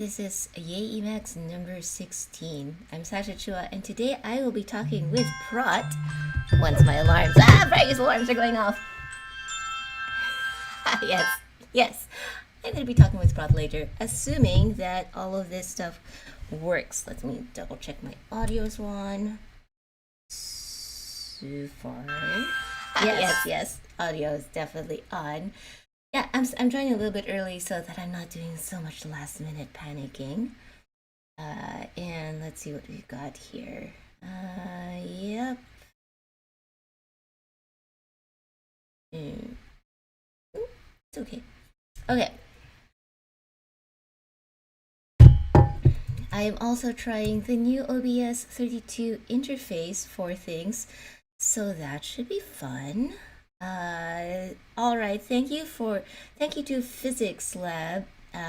This is Yay Emacs number 16. I'm Sasha Chua, and today I will be talking with Prot. Once my alarms, various alarms are going off. yes. I'm going to be talking with Prot later, assuming that all of this stuff works. Let me double check my audio's on. So far. Yes. Audio is definitely on. Yeah, I'm joining a little bit early so that I'm not doing so much last minute panicking. And let's see what we've got here. Yep. It's okay. Okay. I am also trying the new OBS 32 interface for things, so that should be fun. All right, thank you to Physics Lab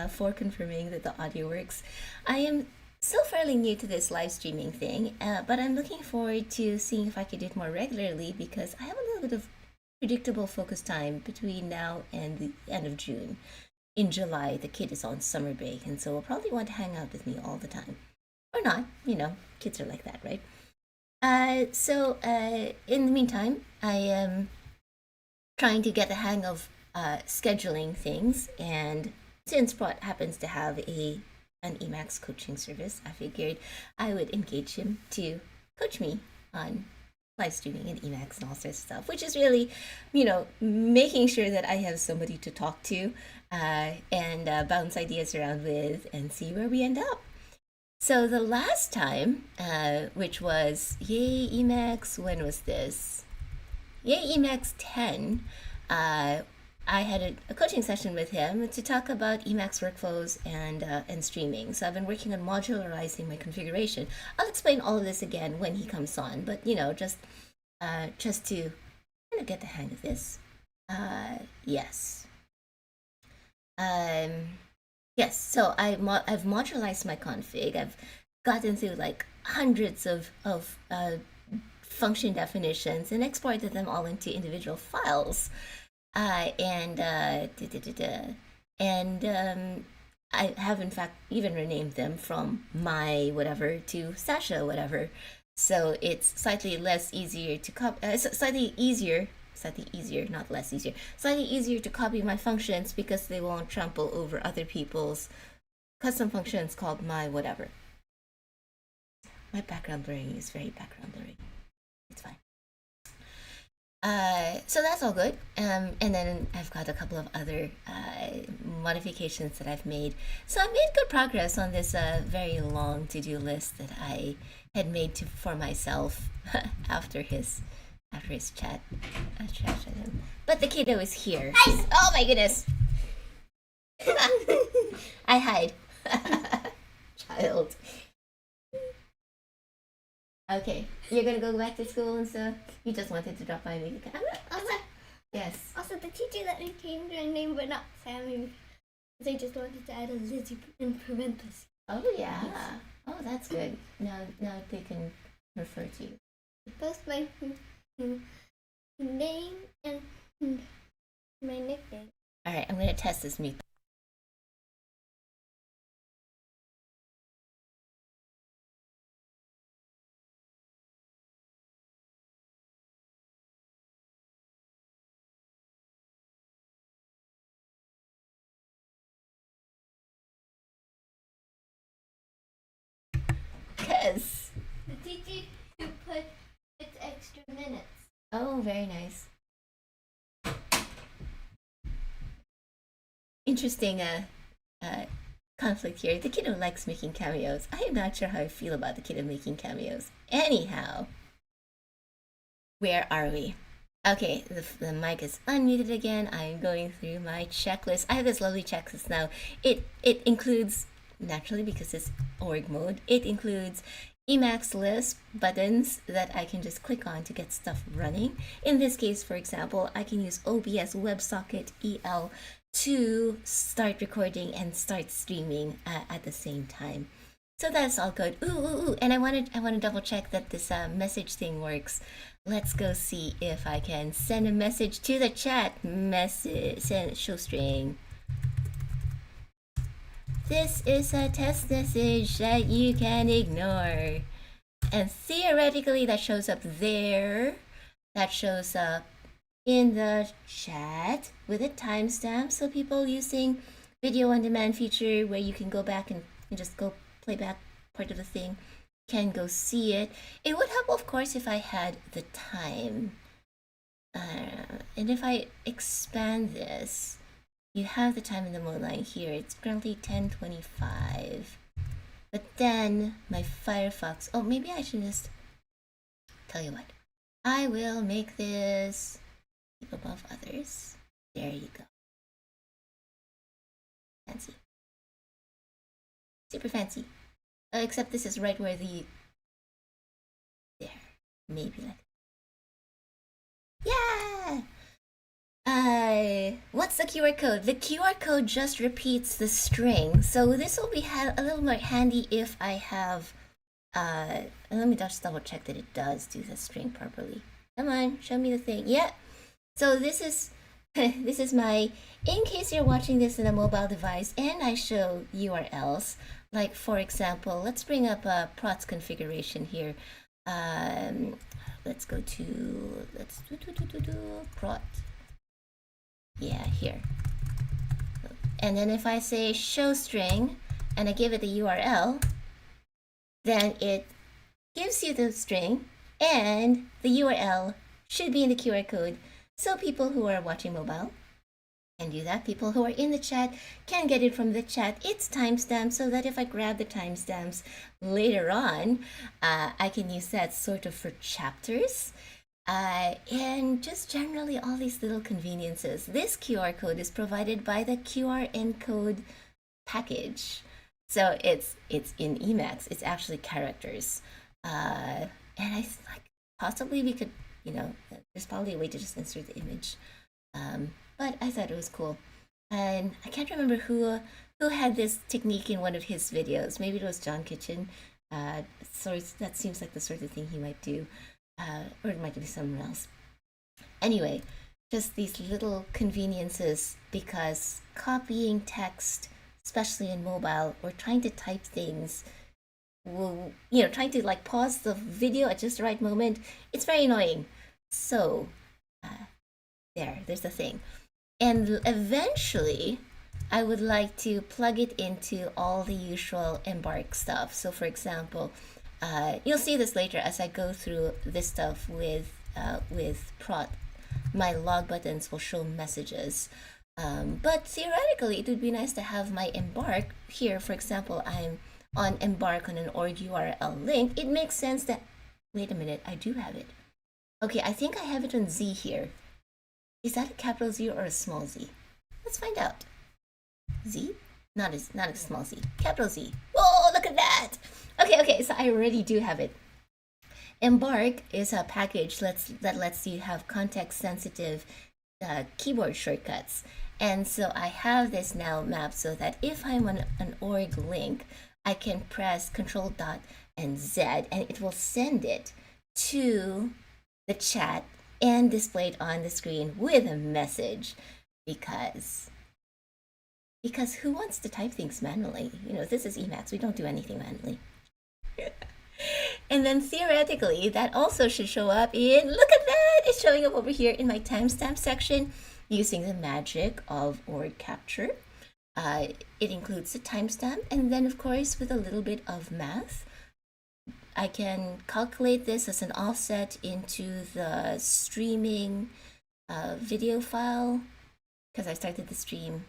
for confirming that the audio works. I am still fairly new to this live streaming thing, but I'm looking forward to seeing if I can do it more regularly because I have a little bit of predictable focus time between now and the end of June. In July, the kid is on summer break, and so will probably want to hang out with me all the time. Or not, kids are like that, right? So in the meantime, I am trying to get the hang of scheduling things, and since Prot happens to have an Emacs coaching service, I figured I would engage him to coach me on live streaming and Emacs and all sorts of stuff, which is really, making sure that I have somebody to talk to and bounce ideas around with and see where we end up. So the last time, which was Yay Emacs, when was this? Yay Emacs 10, I had a coaching session with him to talk about Emacs workflows and streaming. So I've been working on modularizing my configuration. I'll explain all of this again when he comes on, but just to kind of get the hang of this. Yes. So I've modularized my config. I've gotten through like hundreds of function definitions and exported them all into individual files. I have in fact even renamed them from my whatever to Sasha whatever. So it's slightly easier to copy my functions because they won't trample over other people's custom functions called my whatever. My background blurring is very background blurring. It's fine. So that's all good. And then I've got a couple of other modifications that I've made. So I made good progress on this very long to-do list that I had made for myself after his chat. But the kiddo is here. Oh my goodness! I hide. Child. Okay, you're gonna go back to school and stuff? You just wanted to drop by and make a Yes. Also, the teacher let me change my name, but not Sammy. They just wanted to add a Lizzie in parentheses. Oh yeah. Yes. Oh, that's good. Now they can refer to you. Both my name and my nickname. All right, I'm gonna test this mute. Yes. The teacher who put its extra minutes. Oh, very nice. Interesting conflict here. The kiddo likes making cameos. I am not sure how I feel about the kiddo making cameos. Anyhow, where are we? Okay, the mic is unmuted again. I'm going through my checklist. I have this lovely checklist now. It includes, naturally because it's org mode, it includes Emacs Lisp buttons that I can just click on to get stuff running. In this case, for example, I can use OBS WebSocket EL to start recording and start streaming at the same time. So that's all good. Ooh, and I want to double check that this message thing works. Let's go see if I can send a message to the chat. Send show string. this is a test message that you can ignore. And theoretically, that shows up there. That shows up in the chat with a timestamp. So people using video on demand feature where you can go back and just go play back part of the thing can go see it. It would help, of course, if I had the time. And if I expand this, you have the time in the mode line here. It's currently 10:25. But then my Firefox, oh, maybe I should just tell you what. I will make this above others. There you go. Fancy. Super fancy. Except this is right where the, there, maybe like, yeah! What's the QR code? The QR code just repeats the string. So this will be a little more handy if I have, let me just double check that it does do the string properly. Come on, show me the thing. Yeah. So this is, this is my, in case you're watching this in a mobile device and I show URLs, like for example, let's bring up a Prot's configuration here. Let's go to, let's do Prot. Yeah, here. And then if I say show string and I give it the URL, then it gives you the string and the URL should be in the QR code. So people who are watching mobile can do that. People who are in the chat can get it from the chat. It's timestamped so that if I grab the timestamps later on, I can use that sort of for chapters. And just generally all these little conveniences. This QR code is provided by the qrencode package. So it's in Emacs. It's actually characters. And I like possibly we could, you know, there's probably a way to just insert the image. But I thought it was cool. And I can't remember who had this technique in one of his videos. Maybe it was John Kitchen. So that seems like the sort of thing he might do. Or it might be someone else. Anyway, just these little conveniences, because copying text, especially in mobile, or trying to type things, will, you know, trying to like pause the video at just the right moment, it's very annoying. So there's the thing. And eventually, I would like to plug it into all the usual Embark stuff. So for example, you'll see this later as I go through this stuff with Prot. My log buttons will show messages. But theoretically, it would be nice to have my Embark here. For example, I'm on Embark on an org URL link. It makes sense that, wait a minute, I do have it. Okay, I think I have it on Z here. Is that a capital Z or a small z? Let's find out. Z? Not a small z. Capital Z. Whoa, look at that! Okay, so I already do have it. Embark is a package that lets you have context-sensitive keyboard shortcuts. And so I have this now mapped so that if I'm on an org link, I can press Control Dot and Z, and it will send it to the chat and display it on the screen with a message. Because who wants to type things manually? You know, this is Emacs. We don't do anything manually. And then theoretically, that also should show up in, look at that! It's showing up over here in my timestamp section using the magic of org capture. It includes the timestamp, and then of course with a little bit of math, I can calculate this as an offset into the streaming video file, because I started the stream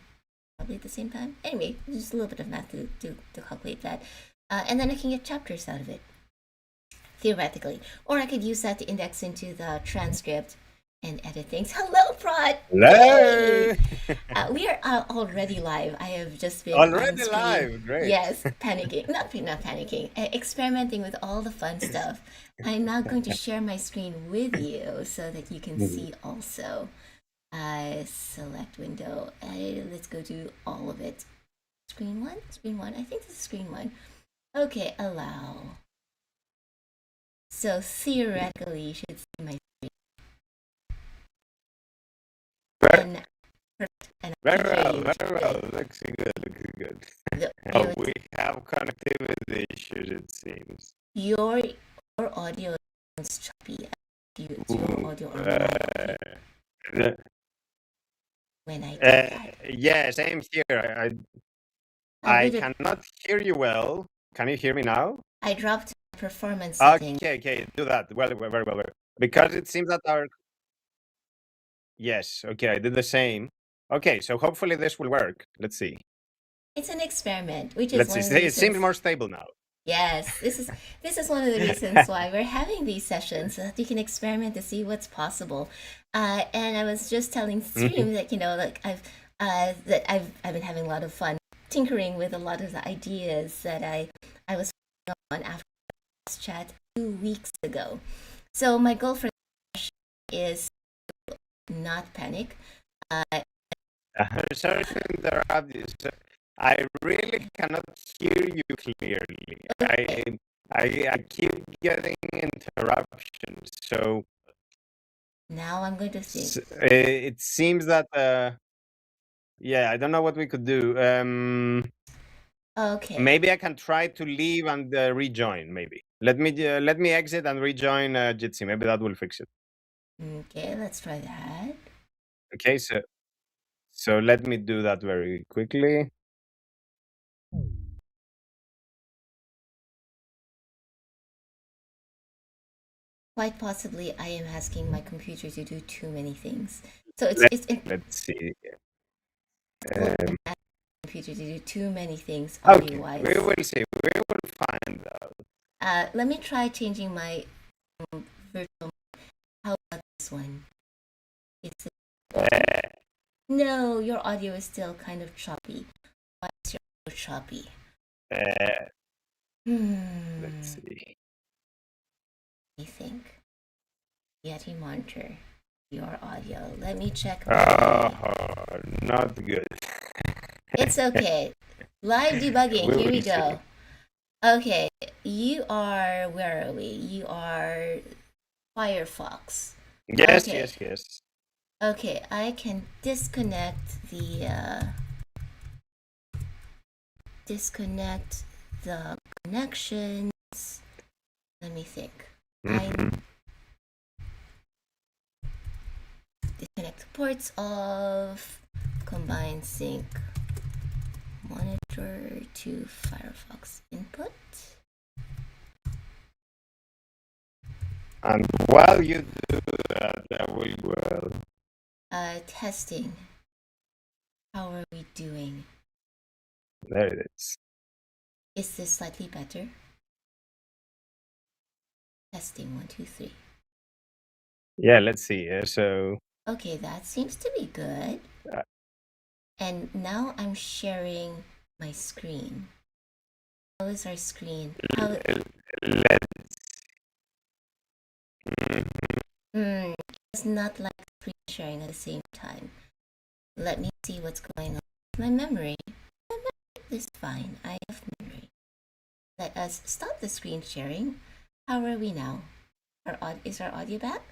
probably at the same time. Anyway, just a little bit of math to calculate that. And then I can get chapters out of it, theoretically. Or I could use that to index into the transcript and edit things. Hello, Prot! Hello! We are already live. I have just been Already live, great. Yes, panicking. Not panicking. Experimenting with all the fun stuff. I'm now going to share my screen with you so that you can see also. Select window. Let's go to all of it. Screen one. I think this is screen one. Okay, allow. So theoretically, you should see my screen. Very well. Looks good. We have connectivity issues, it seems. Your audio sounds choppy. It's your audio or my audio. When I did that. Yeah, same here. I cannot hear you well. Can you hear me now? I dropped performance setting. Okay, do that. Well, very well. Because it seems that our... Yes, okay, I did the same. Okay, so hopefully this will work. Let's see. It's an experiment, which is Let's one of see. the It reasons... seems more stable now. Yes, this is one of the reasons why we're having these sessions, so that you can experiment to see what's possible. And I was just telling Stream that like I've been having a lot of fun tinkering with a lot of the ideas that I was on after the last chat 2 weeks ago. So my goal for this is to not panic. Sorry to interrupt you. I really cannot hear you clearly. Okay. I keep getting interruptions. So now I'm going to think. It seems that yeah, I don't know what we could do. Okay. Maybe I can try to leave and rejoin. Maybe let me exit and rejoin Jitsi. Maybe that will fix it. Okay, let's try that. Okay, so let me do that very quickly. Quite possibly, I am asking my computer to do too many things. So let's see. Computer to do too many things Okay, audio-wise. we will see. We will find out. Let me try changing my virtual. How about this one? It's no, your audio is still kind of choppy. Why is your audio choppy? Let's see. I think. Yeti monitor your audio. Let me check. Not good. It's okay. Live debugging. Here we go. Okay, you are, where are we? You are Firefox. Yes, okay. yes. Okay, I can disconnect the connections. Let me think. Disconnect the ports of combine sync monitor to Firefox input. And while you do that, I will well. Testing. How are we doing? There it is. Is this slightly better? Testing 1, 2, 3. Yeah, let's see. So. Okay, that seems to be good. And now I'm sharing my screen. How is our screen? It's not like screen sharing at the same time. Let me see what's going on with my memory. My memory is fine. I have memory. Let us stop the screen sharing. How are we now? Is our audio back?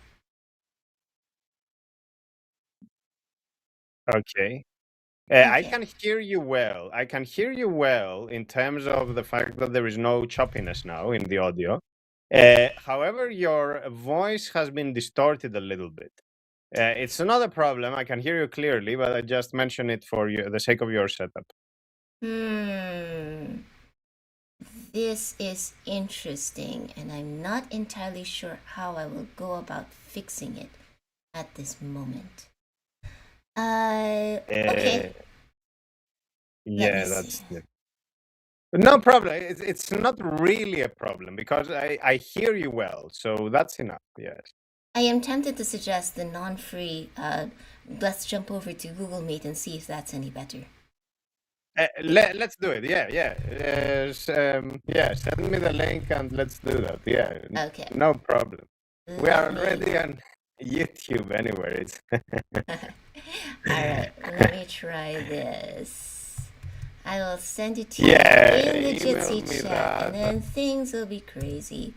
Okay. I can hear you well. I can hear you well in terms of the fact that there is no choppiness now in the audio. However, your voice has been distorted a little bit. It's not a problem. I can hear you clearly, but I just mention it for the sake of your setup. This is interesting, and I'm not entirely sure how I will go about fixing it at this moment. Okay. Yeah, that's it. No problem. It's not really a problem because I hear you well, so that's enough. Yes. I am tempted to suggest the non-free. Let's jump over to Google Meet and see if that's any better. Let's do it. Yeah. Send me the link and let's do that. Yeah. Okay. No problem. We are already on YouTube anyway. Alright, let me try this. I will send it to you in the Jitsi chat, and then things will be crazy.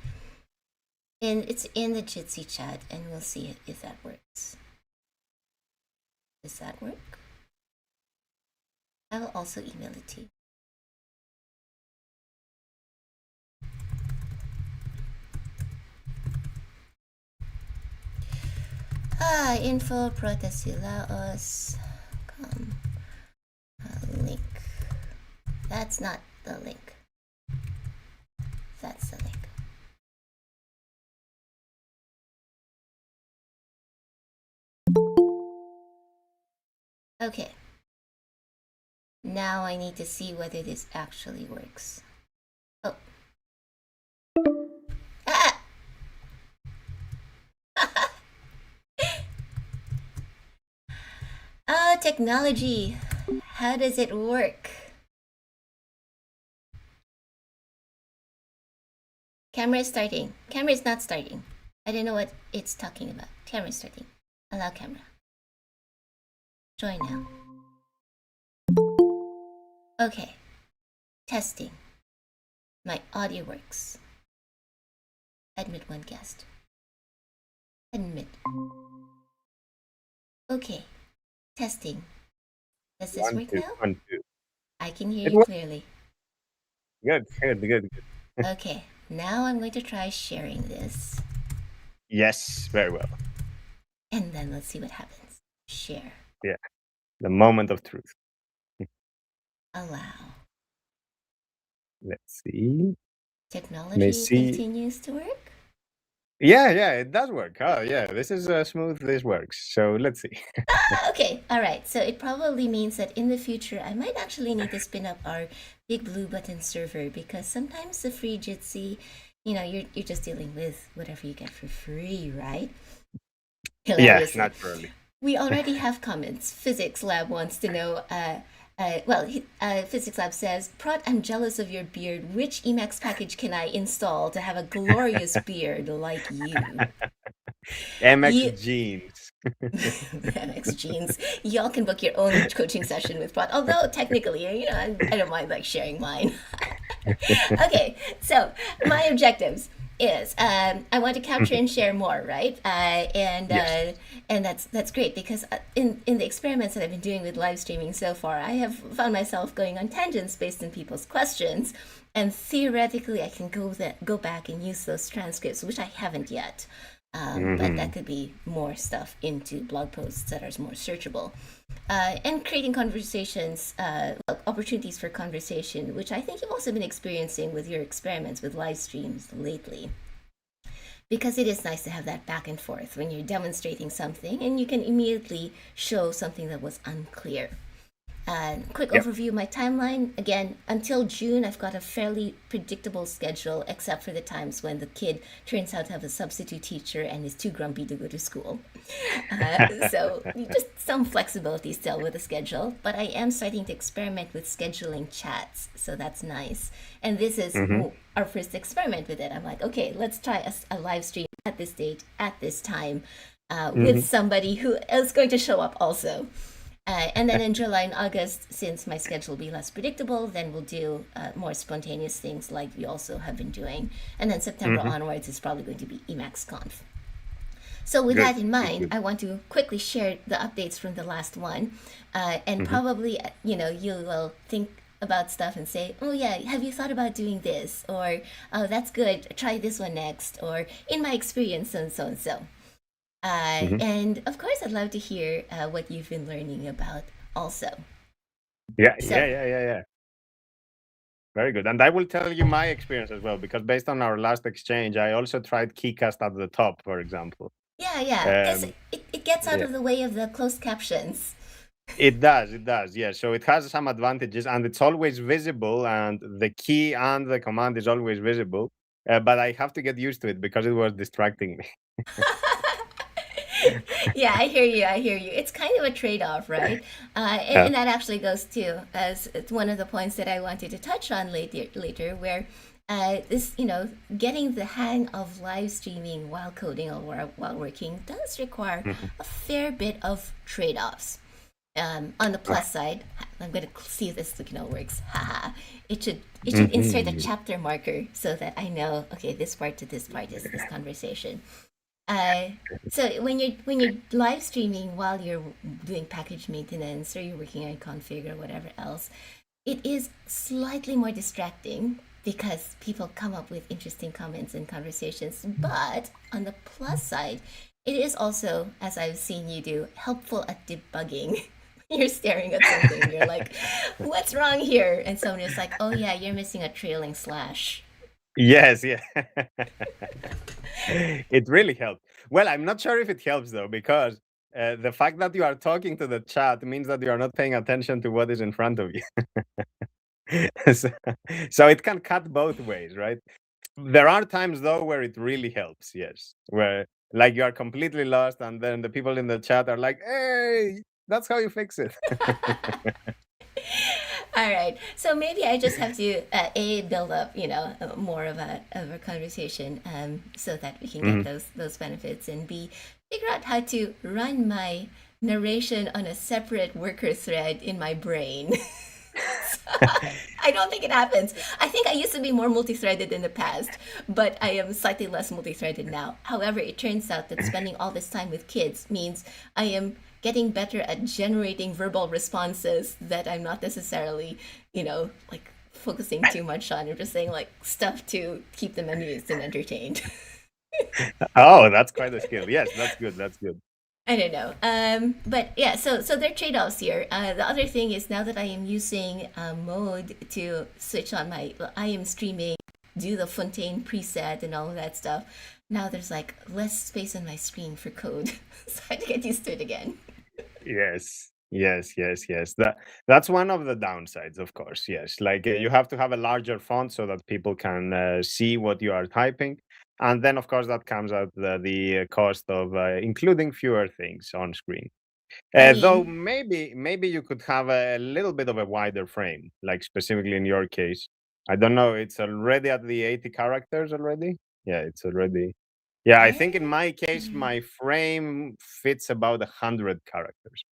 And it's in the Jitsi chat, and we'll see if that works. Does that work? I will also email it to you. Info protesilaos link. That's not the link. That's the link. Okay. Now I need to see whether this actually works. Oh. Ah! Oh, technology. How does it work? Camera is starting. Camera is not starting. I don't know what it's talking about. Camera is starting. Allow camera. Join now. Okay. Testing. My audio works. Admit one guest. Admit. Okay. Testing. Does this work now? 1, 2. I can hear you clearly. Good. Okay. Now I'm going to try sharing this. Yes, very well. And then let's see what happens. Share. Yeah. The moment of truth. Allow. Let's see. Technology continues to work? Yeah, it does work. Oh, yeah, this is smooth. This works. So let's see. Okay, all right. So it probably means that in the future, I might actually need to spin up our big blue button server, because sometimes the free Jitsi, you're just dealing with whatever you get for free, right? Yes, naturally. We already have comments. Physics Lab wants to know, Physics Lab says, Prot, I'm jealous of your beard. Which Emacs package can I install to have a glorious beard like you? Emacs Genes. Emacs Genes. Y'all can book your own coaching session with Prot. Although technically, I don't mind sharing mine. Okay, so my objectives is I want to capture and share more, right? Yes. And that's great, because in the experiments that I've been doing with live streaming so far, I have found myself going on tangents based on people's questions, and theoretically I can go back and use those transcripts, which I haven't yet. But that could be more stuff into blog posts that are more searchable. And creating conversations, opportunities for conversation, which I think you've also been experiencing with your experiments with live streams lately. Because it is nice to have that back and forth when you're demonstrating something and you can immediately show something that was unclear. Quick overview of my timeline. Again, until June, I've got a fairly predictable schedule, except for the times when the kid turns out to have a substitute teacher and is too grumpy to go to school. So just some flexibility still with the schedule, but I am starting to experiment with scheduling chats, so that's nice. And this is our first experiment with it. I'm like, okay, let's try a live stream at this date, at this time, with somebody who is going to show up also. And then in July and August, since my schedule will be less predictable, then we'll do more spontaneous things like we also have been doing. And then September onwards is probably going to be Emacs So with that in mind, I want to quickly share the updates from the last one. And probably, you will think about stuff and say, oh yeah, have you thought about doing this? Or, oh, that's good, try this one next. Or, in my experience, and so and so. And of course, I'd love to hear what you've been learning about also. Yeah. Very good. And I will tell you my experience as well, because based on our last exchange, I also tried Keycast at the top, for example. Yeah. It gets out of the way of the closed captions. It does, yeah. So it has some advantages, and it's always visible, and the key and the command is always visible. But I have to get used to it because it was distracting me. Yeah, I hear you. It's kind of a trade-off, right? And that actually goes to as one of the points that I wanted to touch on later, where this, getting the hang of live streaming while coding or while working does require a fair bit of trade-offs. On the plus side, I'm going to see if this works. It should insert a chapter marker so that I know, okay, this part to this part is this conversation. So when you're live streaming while you're doing package maintenance or you're working on config or whatever else, it is slightly more distracting because people come up with interesting comments and conversations. But on the plus side, It is also, as I've seen you do, helpful at debugging. You're staring at something, you're like, what's wrong here? And someone is like, oh yeah, you're missing a trailing slash. Yes, yeah. It really helps. Well, I'm not sure if it helps though, because the fact that you are talking to the chat means that you are not paying attention to what is in front of you. So it can cut both ways, right? There are times though where it really helps, yes, where like you are completely lost and then the people in the chat are like, hey, that's how you fix it. All right, so maybe I just have to build up, more of a conversation, so that we can get those benefits, and B, figure out how to run my narration on a separate worker thread in my brain. I don't think it happens. I think I used to be more multi-threaded in the past, but I am slightly less multi-threaded now. However, it turns out that spending all this time with kids means I am getting better at generating verbal responses that I'm not necessarily, like focusing too much on. I'm just saying like stuff to keep them amused and entertained. Oh, that's quite a skill. Yes, that's good. That's good. I don't know. But yeah, so there are trade-offs here. The other thing is now that I am using mode to switch on I am streaming, do the Fontaine preset and all of that stuff. Now there's like less space on my screen for code. So I have to get used to it again. Yes. That's one of the downsides, of course. Yes, like you have to have a larger font so that people can see what you are typing, and then of course that comes out the cost of including fewer things on screen. Though maybe you could have a little bit of a wider frame, like specifically in your case. I don't know. It's already at the 80 characters already. Yeah, it's already. Yeah, I think in my case, my frame fits about 100 characters.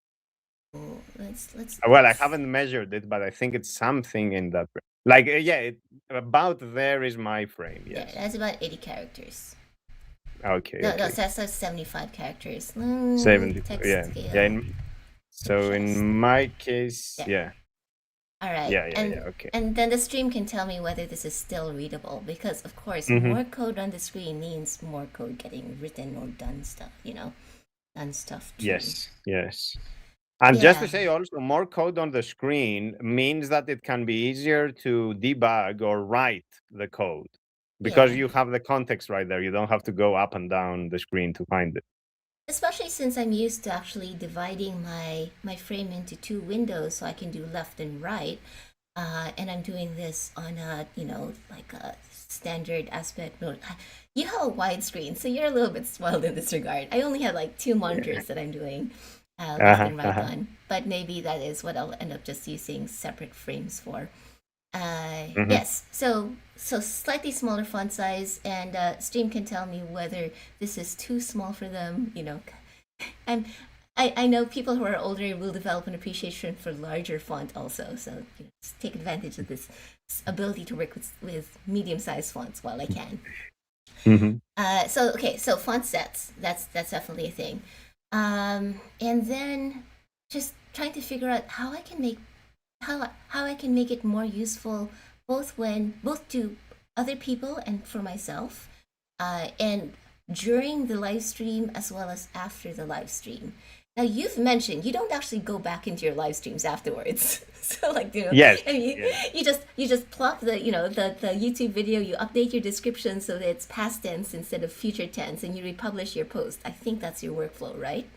Let's. Well, I haven't measured it, but I think it's something in that. Like, about there is my frame. Yes. Yeah, that's about 80 characters. Okay. No, that's 75 characters. 70. Yeah. So in my case, yeah. All right. Yeah. Okay. And then the stream can tell me whether this is still readable, because of course more code on the screen means more code getting written or done stuff. Done stuff too. Yes. And just to say also, more code on the screen means that it can be easier to debug or write the code because you have the context right there. You don't have to go up and down the screen to find it. Especially since I'm used to actually dividing my frame into two windows so I can do left and right. And I'm doing this on a, like a standard aspect mode. You have a wide screen, so you're a little bit spoiled in this regard. I only have like two monitors that I'm doing left and right on, but maybe that is what I'll end up just using separate frames for. Yes, so slightly smaller font size, and Stream can tell me whether this is too small for them. And I know people who are older will develop an appreciation for larger font also. So just take advantage of this ability to work with medium-sized fonts while I can. So font sets, that's definitely a thing. And then just trying to figure out how I can make it more useful both to other people and for myself, and during the live stream as well as after the live stream. Now you've mentioned you don't actually go back into your live streams afterwards. So yes, you just plop the the YouTube video, you update your description so that it's past tense instead of future tense, and you republish your post. I think that's your workflow, right?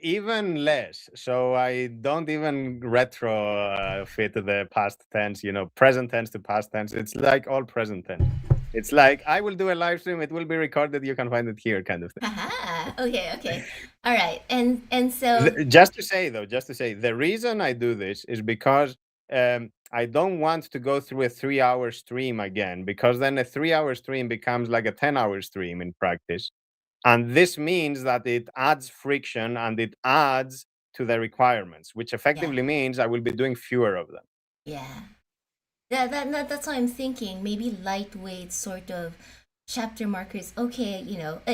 Even less. So I don't even retro fit the past tense, present tense to past tense. It's like all present tense. It's like I will do a live stream, it will be recorded, you can find it here, kind of thing. Aha. Okay. All right. And so just to say, the reason I do this is because I don't want to go through a 3-hour stream again, because then a 3-hour stream becomes like a 10-hour stream in practice. And this means that it adds friction and it adds to the requirements, which effectively means I will be doing fewer of them. Yeah. That's what I'm thinking. Maybe lightweight sort of chapter markers. Okay,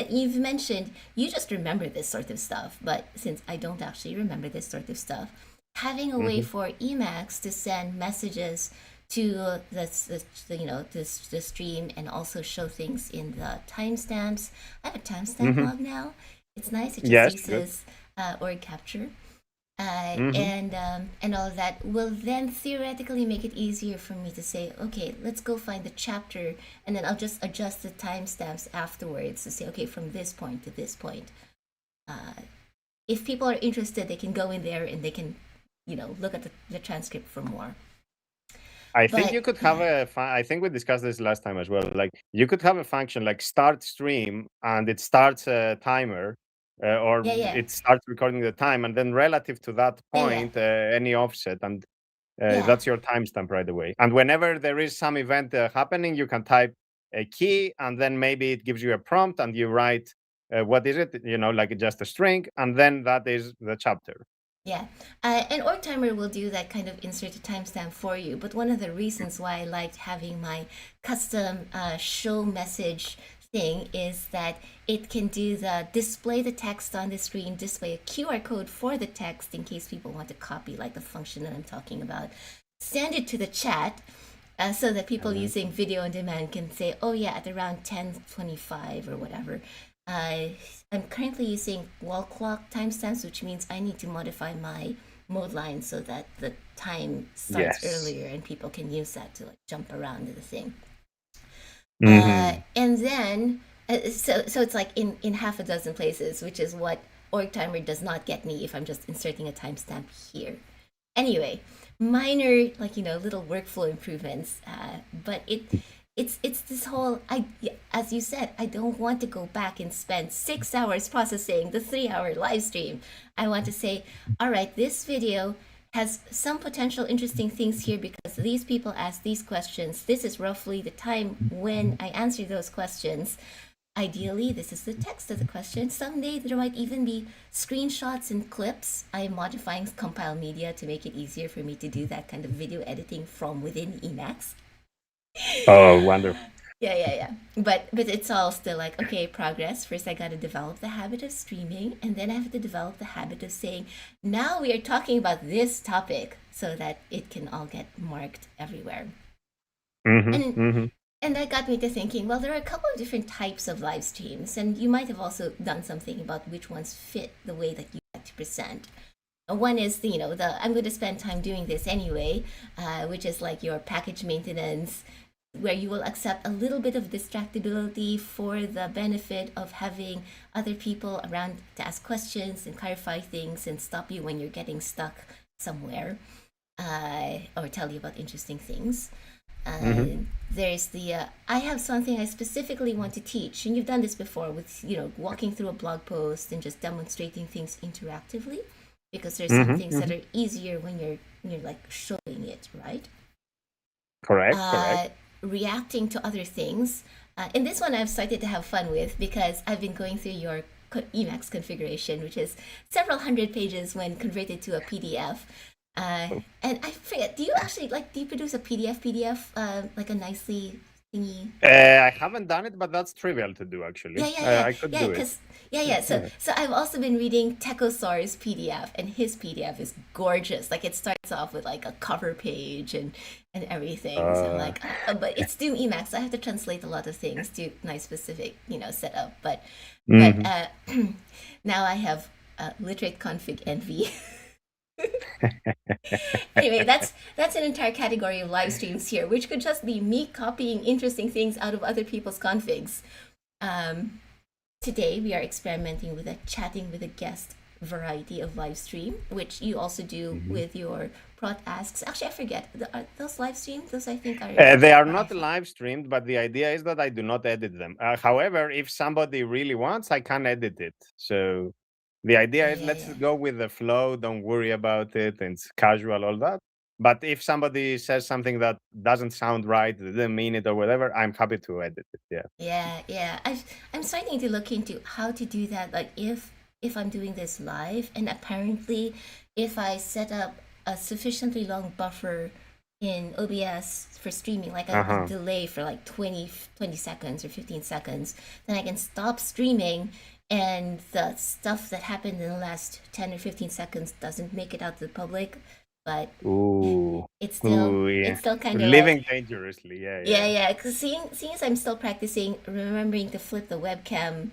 you've mentioned you just remember this sort of stuff, but since I don't actually remember this sort of stuff, having a way for Emacs to send messages to the stream and also show things in the timestamps. I have a timestamp log now. It's nice. It just Yes, good. uses org capture. Mhm. And all of that will then theoretically make it easier for me to say, okay, let's go find the chapter, and then I'll just adjust the timestamps afterwards to say, okay, from this point to this point. If people are interested, they can go in there and they can, look at the transcript for more. I think But you could have I think we discussed this last time as well. Like you could have a function like start stream, and it starts a timer, or yeah, it starts recording the time, and then relative to that yeah, point, any offset, and yeah. that's your timestamp right away. And whenever there is some event happening, you can type a key, and then maybe it gives you a prompt, and you write what is it, like just a string, and then that is the chapter. Yeah, and org timer will do that kind of insert a timestamp for you. But one of the reasons why I liked having my custom show message thing is that it can do the display the text on the screen, display a QR code for the text in case people want to copy, like the function that I'm talking about, send it to the chat. So that people using video on demand can say, oh yeah, at around 10:25 or whatever, I'm currently using wall clock timestamps, which means I need to modify my mode line so that the time starts earlier and people can use that to like jump around to the thing. And then, so it's like in half a dozen places, which is what org timer does not get me if I'm just inserting a timestamp here. Anyway, minor little workflow improvements, but it's this whole, as you said, I don't want to go back and spend 6 hours processing the 3-hour live stream. I want to say, all right, this video has some potential interesting things here because these people asked these questions. This is roughly the time when I answer those questions. Ideally, this is the text of the question. Someday there might even be screenshots and clips. I am modifying compile media to make it easier for me to do that kind of video editing from within Emacs. Oh, wonderful. Yeah. But it's all still like, okay, progress. First, I got to develop the habit of streaming, and then I have to develop the habit of saying, now we are talking about this topic so that it can all get marked everywhere. And that got me to thinking, well, there are a couple of different types of live streams, and you might have also done something about which ones fit the way that you like to present. One is the I'm going to spend time doing this anyway, which is like your package maintenance, where you will accept a little bit of distractibility for the benefit of having other people around to ask questions and clarify things and stop you when you're getting stuck somewhere, or tell you about interesting things. There's the I have something I specifically want to teach, and you've done this before with walking through a blog post and just demonstrating things interactively, because there's some things that are easier when you're like showing it, right? Correct. Reacting to other things. And this one I've started to have fun with because I've been going through your Emacs configuration, which is several hundred pages when converted to a PDF. And I forget, do you actually do you produce a PDF, like a nicely thingy? I haven't done it, but that's trivial to do actually. Yeah. I could do it. So I've also been reading Techosaur's PDF, and his PDF is gorgeous. Like it starts off with like a cover page and everything. So I'm like, but it's Doom Emacs, so I have to translate a lot of things to my specific setup. But now I have literate config envy. Anyway, that's an entire category of live streams here, which could just be me copying interesting things out of other people's configs. Today we are experimenting with a chatting with a guest variety of live stream, which you also do with your Prot asks. Actually, I forget, are those live streamed? Those I think are they are not live streamed, but the idea is that I do not edit them. However, if somebody really wants, I can edit it. So the idea is let's go with the flow, don't worry about it, and it's casual, all that. But if somebody says something that doesn't sound right, they didn't mean it or whatever, I'm happy to edit it. Yeah. I'm starting to look into how to do that. Like if I'm doing this live, and apparently if I set up a sufficiently long buffer in OBS for streaming, like a delay for like 20 seconds or 15 seconds, then I can stop streaming, and the stuff that happened in the last 10 or 15 seconds doesn't make it out to the public. but Ooh. it's still Ooh, yeah. it's still kind of Living like dangerously. Yeah, yeah, yeah. yeah. Because seeing as I'm still practicing, remembering to flip the webcam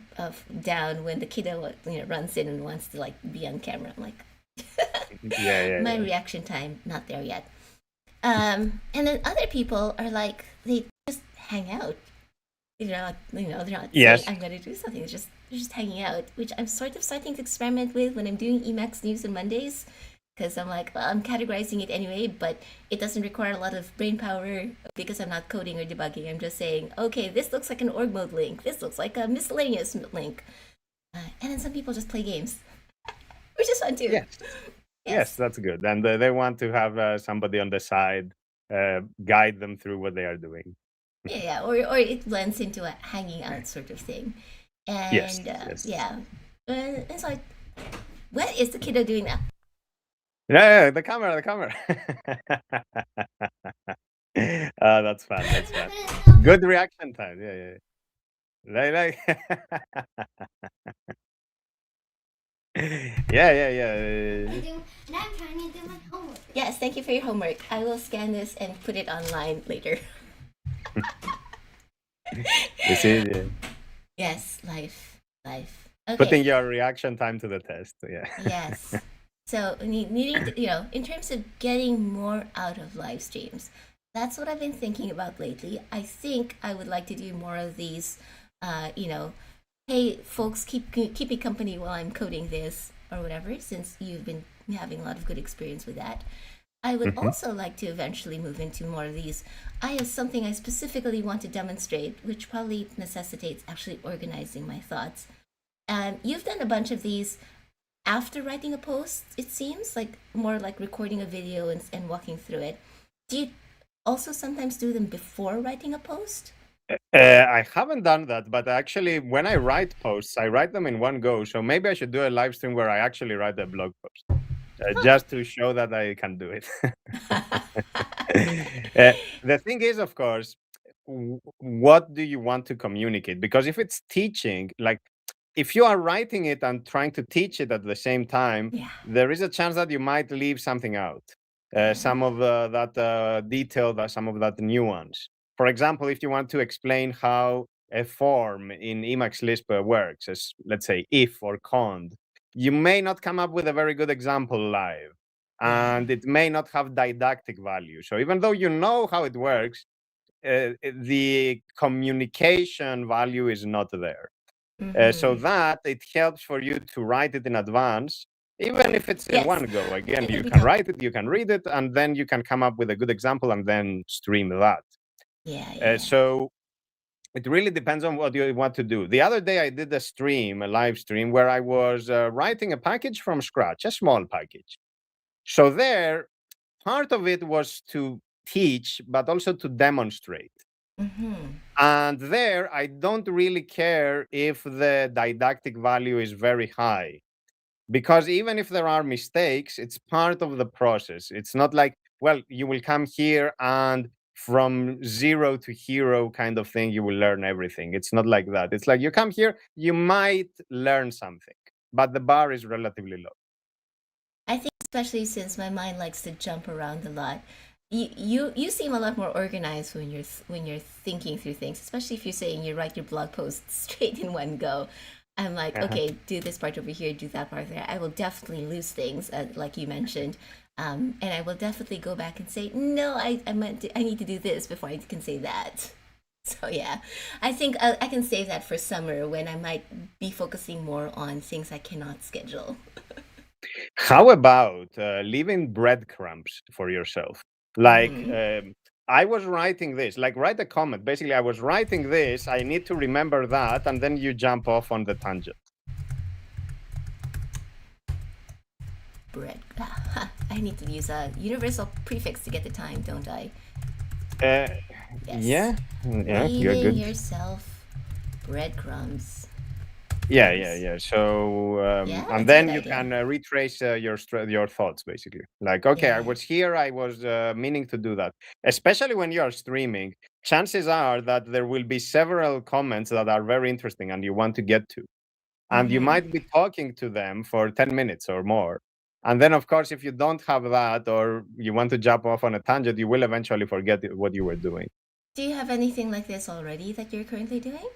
down when the kiddo runs in and wants to like be on camera. I'm like, Yeah, yeah, my yeah. reaction time not there yet. And then other people are like they just hang out. They're not Yes. saying I'm going to do something. They're just hanging out, which I'm sort of starting to experiment with when I'm doing Emacs news on Mondays, because I'm like, well, I'm categorizing it anyway, but it doesn't require a lot of brain power because I'm not coding or debugging. I'm just saying, okay, this looks like an org mode link. This looks like a miscellaneous link, and then some people just play games, which is fun too. Yes. Yes, that's good. And they want to have somebody on the side guide them through what they are doing. Yeah, or it blends into a hanging out sort of thing. And Yes, yes. yeah, it's like, what is the kiddo doing now? Yeah, the camera. That's fun. That's fun. Good reaction time. Yeah, yeah. Like, yeah. And I'm trying to do my homework. Yes, thank you for your homework. I will scan this and put it online later. You see, yeah. Yes, life. Okay. Putting your reaction time to the test. Yeah. Yes. So needing to, in terms of getting more out of live streams, that's what I've been thinking about lately. I think I would like to do more of these. Hey folks, keep me company while I'm coding this or whatever. Since you've been having a lot of good experience with that, I would also like to eventually move into more of these. I have something I specifically want to demonstrate, which probably necessitates actually organizing my thoughts. And you've done a bunch of these after writing a post, it seems, like more like recording a video and walking through it. Do you also sometimes do them before writing a post? I haven't done that, but actually, when I write posts, I write them in one go. So maybe I should do a live stream where I actually write a blog post, just to show that I can do it. The thing is, of course, what do you want to communicate? Because if it's teaching, like if you are writing it and trying to teach it at the same time, Yeah. there is a chance that you might leave something out, some of that detail, some of that nuance. For example, if you want to explain how a form in Emacs Lisp works, as let's say if or cond, you may not come up with a very good example live, and it may not have didactic value. So even though you know how it works, the communication value is not there. So that it helps for you to write it in advance, even if it's in one go. Again, you can write it, you can read it, and then you can come up with a good example and then stream that. So it really depends on what you want to do. The other day I did a live stream, where I was writing a package from scratch, a small package. So there, part of it was to teach, but also to demonstrate. And there, I don't really care if the didactic value is very high, because even if there are mistakes, it's part of the process. It's not like, well, you will come here and from zero to hero kind of thing, you will learn everything. It's not like that. It's like you come here, you might learn something, but the bar is relatively low. I think especially since my mind likes to jump around a lot. You seem a lot more organized when you're thinking through things, especially if you're saying you write your blog post straight in one go. I'm like, okay, do this part over here, do that part there. I will definitely lose things, like you mentioned, and I will definitely go back and say, no, I need to do this before I can say that. So yeah, I think I can save that for summer when I might be focusing more on things I cannot schedule. How about leaving breadcrumbs for yourself? Like, I was writing this, like write a comment. Basically, I was writing this, I need to remember that, and then you jump off on the tangent. Bread. I need to use a universal prefix to get the time, don't I? Yes. Yeah, you're good. Yourself breadcrumbs. Yeah. So, and then you can retrace your thoughts, basically. Like, okay, I was here, I was meaning to do that. Especially when you are streaming, chances are that there will be several comments that are very interesting and you want to get to. And you might be talking to them for 10 minutes or more. And then, of course, if you don't have that, or you want to jump off on a tangent, you will eventually forget what you were doing. Do you have anything like this already that you're currently doing?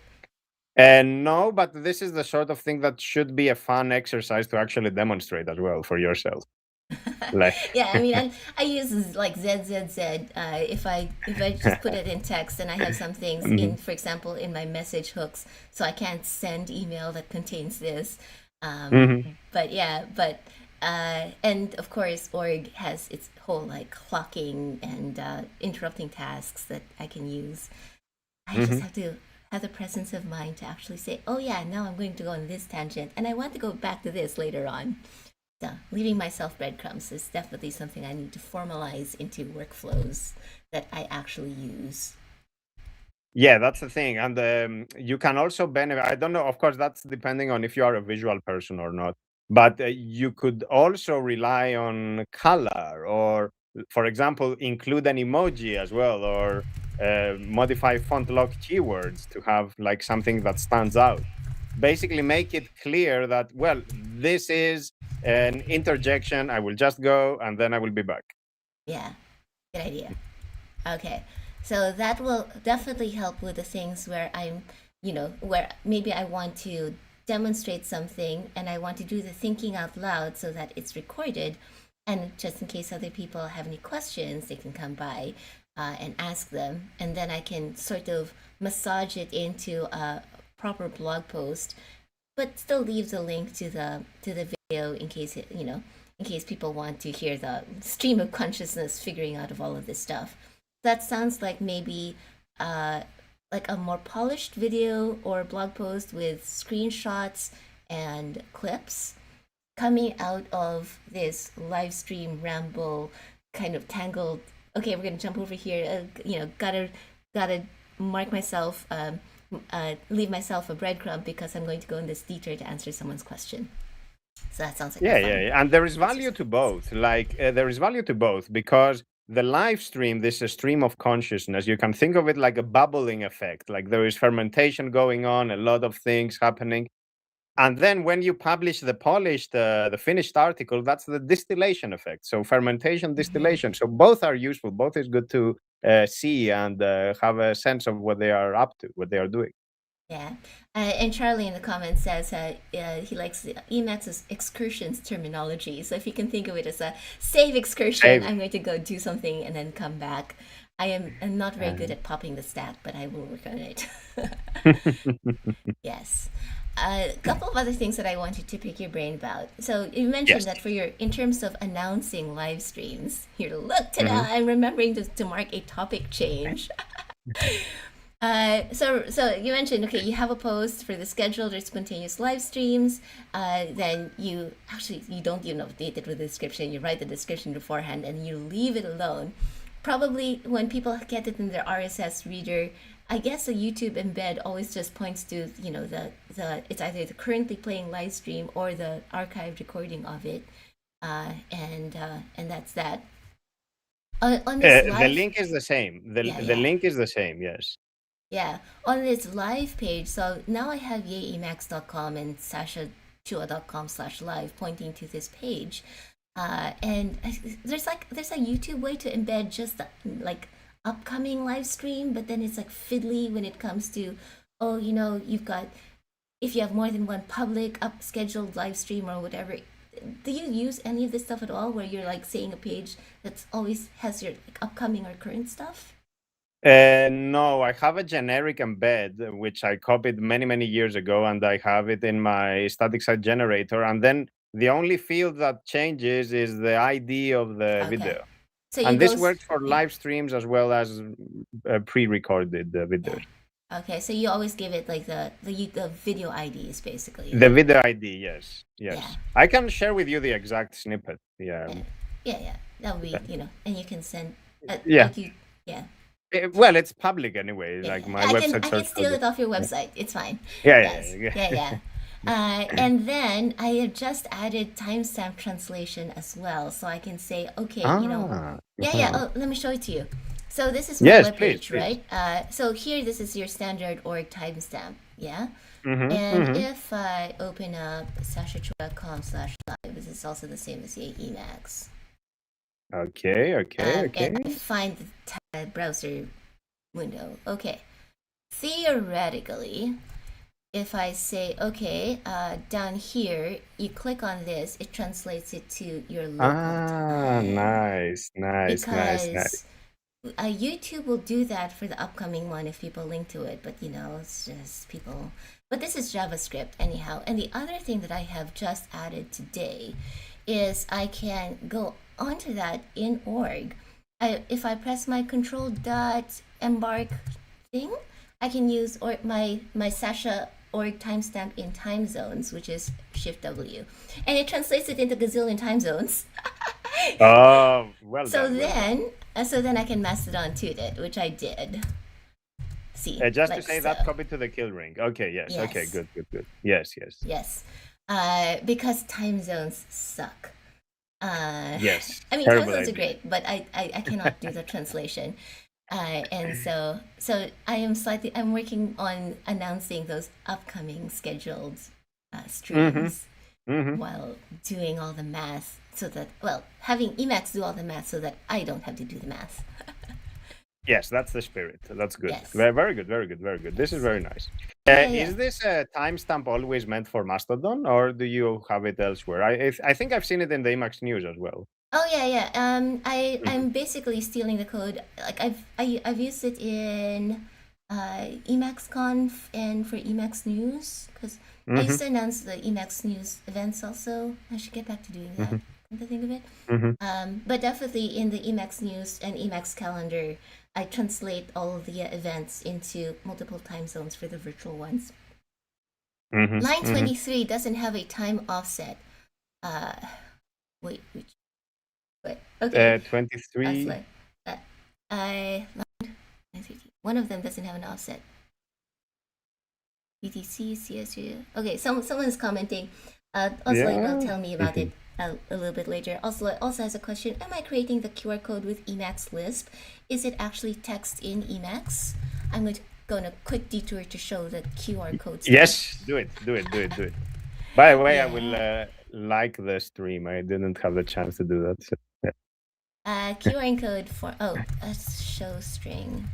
No, but this is the sort of thing that should be a fun exercise to actually demonstrate as well for yourself. Like, yeah, I mean, I use like ZZZ. If I just put it in text, and I have some things in, for example, in my message hooks, so I can't send email that contains this. But yeah, and of course, org has its whole like clocking and interrupting tasks that I can use. I just have to have the presence of mind to actually say, oh yeah, now I'm going to go on this tangent, and I want to go back to this later on. So leaving myself breadcrumbs is definitely something I need to formalize into workflows that I actually use. Yeah, that's the thing. And you can also benefit. I don't know, of course, that's depending on if you are a visual person or not. But you could also rely on color, or, for example, include an emoji as well, or modify font lock keywords to have like something that stands out. Basically, make it clear that, well, this is an interjection. I will just go, and then I will be back. Yeah, good idea. Okay, so that will definitely help with the things where I'm, where maybe I want to demonstrate something and I want to do the thinking out loud so that it's recorded. And just in case other people have any questions, they can come by and ask them. And then I can sort of massage it into a proper blog post, but still leave the link to the video in case in case people want to hear the stream of consciousness figuring out of all of this stuff. That sounds like maybe like a more polished video or blog post with screenshots and clips coming out of this live stream ramble kind of tangled. Okay, we're gonna jump over here. Gotta mark myself, leave myself a breadcrumb because I'm going to go in this detour to answer someone's question. So that sounds like yeah. And there is value to both. Like there is value to both, because the live stream, this is a stream of consciousness. You can think of it like a bubbling effect. Like there is fermentation going on, a lot of things happening. And then when you publish the polished, the finished article, that's the distillation effect. So fermentation, distillation. So both are useful. Both is good to see and have a sense of what they are up to, what they are doing. Yeah. And Charlie in the comments says he likes Emacs's excursions terminology. So if you can think of it as a save excursion, I'm going to go do something and then come back. I'm not very good at popping the stat, but I will work on it. Yes. A couple of other things that I wanted to pick your brain about. So you mentioned that in terms of announcing live streams, here, look, ta-da, I'm remembering to mark a topic change. So you mentioned, okay, you have a post for the scheduled or spontaneous live streams. Then you don't even update it with the description. You write the description beforehand and you leave it alone. Probably when people get it in their RSS reader, I guess a YouTube embed always just points to, it's either the currently playing live stream or the archived recording of it, and that's that. On this the link is the same. The link is the same. Yes. Yeah, on this live page. So now I have YE16.com and sacha-stream-show-message/live pointing to this page, and there's a YouTube way to embed just like upcoming live stream, but then it's like fiddly when it comes to, you've got, if you have more than one public scheduled live stream or whatever. Do you use any of this stuff at all, where you're like saying a page that's always has your upcoming or current stuff? No, I have a generic embed, which I copied many years ago, and I have it in my static site generator. And then the only field that changes is the ID of the video. So this works for live streams as well as pre-recorded videos. Okay, so you always give it like the video IDs, basically. The video ID, yes. Yeah. I can share with you the exact snippet. Yeah. That would be, and you can send. Well, it's public anyway. Like my website. I can steal it off your website. It's fine. Yeah. And then I have just added timestamp translation as well, so I can say, okay, Oh, let me show it to you. So this is my Yes, webpage, please. right? So here, this is your standard org timestamp, yeah? Mm-hmm, And mm-hmm. if I open up sacha-stream.com/live, this is also the same as Emacs. Okay. And I find the browser window. Okay. Theoretically, if I say, okay, down here, you click on this, it translates it to your local time. Nice. Because YouTube will do that for the upcoming one if people link to it, but it's just people. But this is JavaScript anyhow. And the other thing that I have just added today is I can go onto that in org. If I press my control.embark thing, I can use my Sacha org timestamp in time zones, which is Shift W, and it translates it into gazillion time zones. Oh, well so done. So then I can Mastodon to it, which I did. See, just like to say so. that copy to the kill ring. Okay, yes. Okay, good. Yes. Because time zones suck. Yes. I mean, time zones are great, but I cannot do the translation. And so I'm working on announcing those upcoming scheduled streams while doing all the math, so that, having Emacs do all the math so that I don't have to do the math. Yes, that's the spirit. That's good. Yes. Very good. This is very nice. Is this timestamp always meant for Mastodon, or do you have it elsewhere? I think I've seen it in the Emacs news as well. Oh yeah. I'm basically stealing the code. Like I've used it in EmacsConf and for Emacs News, because I used to announce the Emacs News events also. I should get back to doing that. Come to think of it. But definitely in the Emacs News and Emacs calendar, I translate all of the events into multiple time zones for the virtual ones. Line 23 doesn't have a time offset. Wait. Okay. 23. One of them doesn't have an offset. BTC, CSU. Okay, someone's commenting. Ozzloy will tell me about it a little bit later. Ozzloy also has a question. Am I creating the QR code with Emacs Lisp? Is it actually text in Emacs? I'm going to go on a quick detour to show the QR code. Yes, do it. By the way, I will like the stream. I didn't have the chance to do that. So. qrencode for a show string.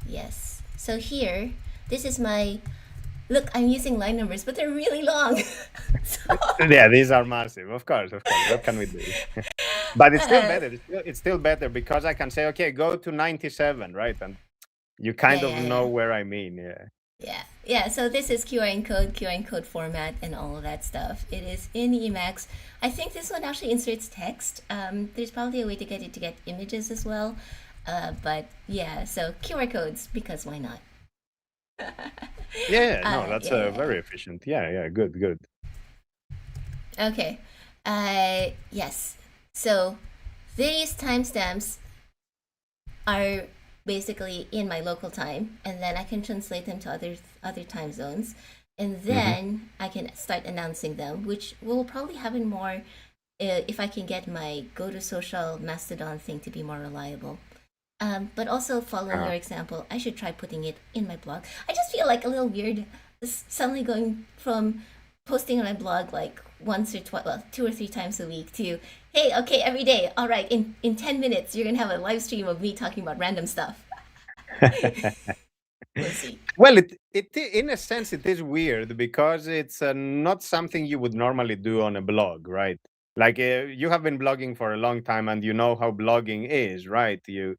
Yes. So here, this is my look. I'm using line numbers, but they're really long. Yeah, these are massive. Of course. What can we do? But it's still better. It's still better because I can say, okay, go to 97, right? And you kind of know where I mean. Yeah. So this is qrencode format and all of that stuff. It is in Emacs. I think this one actually inserts text. There's probably a way to get it to get images as well. But yeah, so QR codes, because why not? That's very efficient. Yeah, good. Okay. Yes. So these timestamps are basically in my local time, and then I can translate them to other time zones, and then I can start announcing them, which will probably happen more if I can get my go-to-social Mastodon thing to be more reliable. But also following your example, I should try putting it in my blog. I just feel like a little weird suddenly going from posting on my blog like once or twice, 2 or 3 times a week, to, hey, okay, every day, all right, in 10 minutes, you're going to have a live stream of me talking about random stuff. We'll see. Well, it in a sense, it is weird because it's not something you would normally do on a blog, right? Like you have been blogging for a long time and you know how blogging is, right? You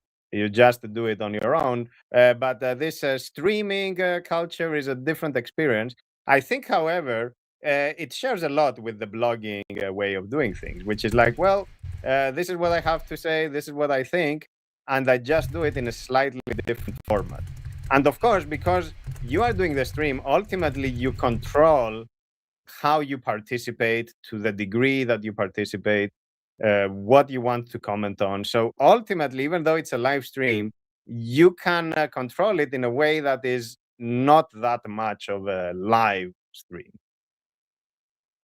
just do it on your own. But this streaming culture is a different experience. I think, however, it shares a lot with the blogging way of doing things, which is like, well, this is what I have to say, this is what I think, and I just do it in a slightly different format. And of course, because you are doing the stream, ultimately you control how you participate, to the degree that you participate, what you want to comment on. So ultimately, even though it's a live stream, you can control it in a way that is not that much of a live stream.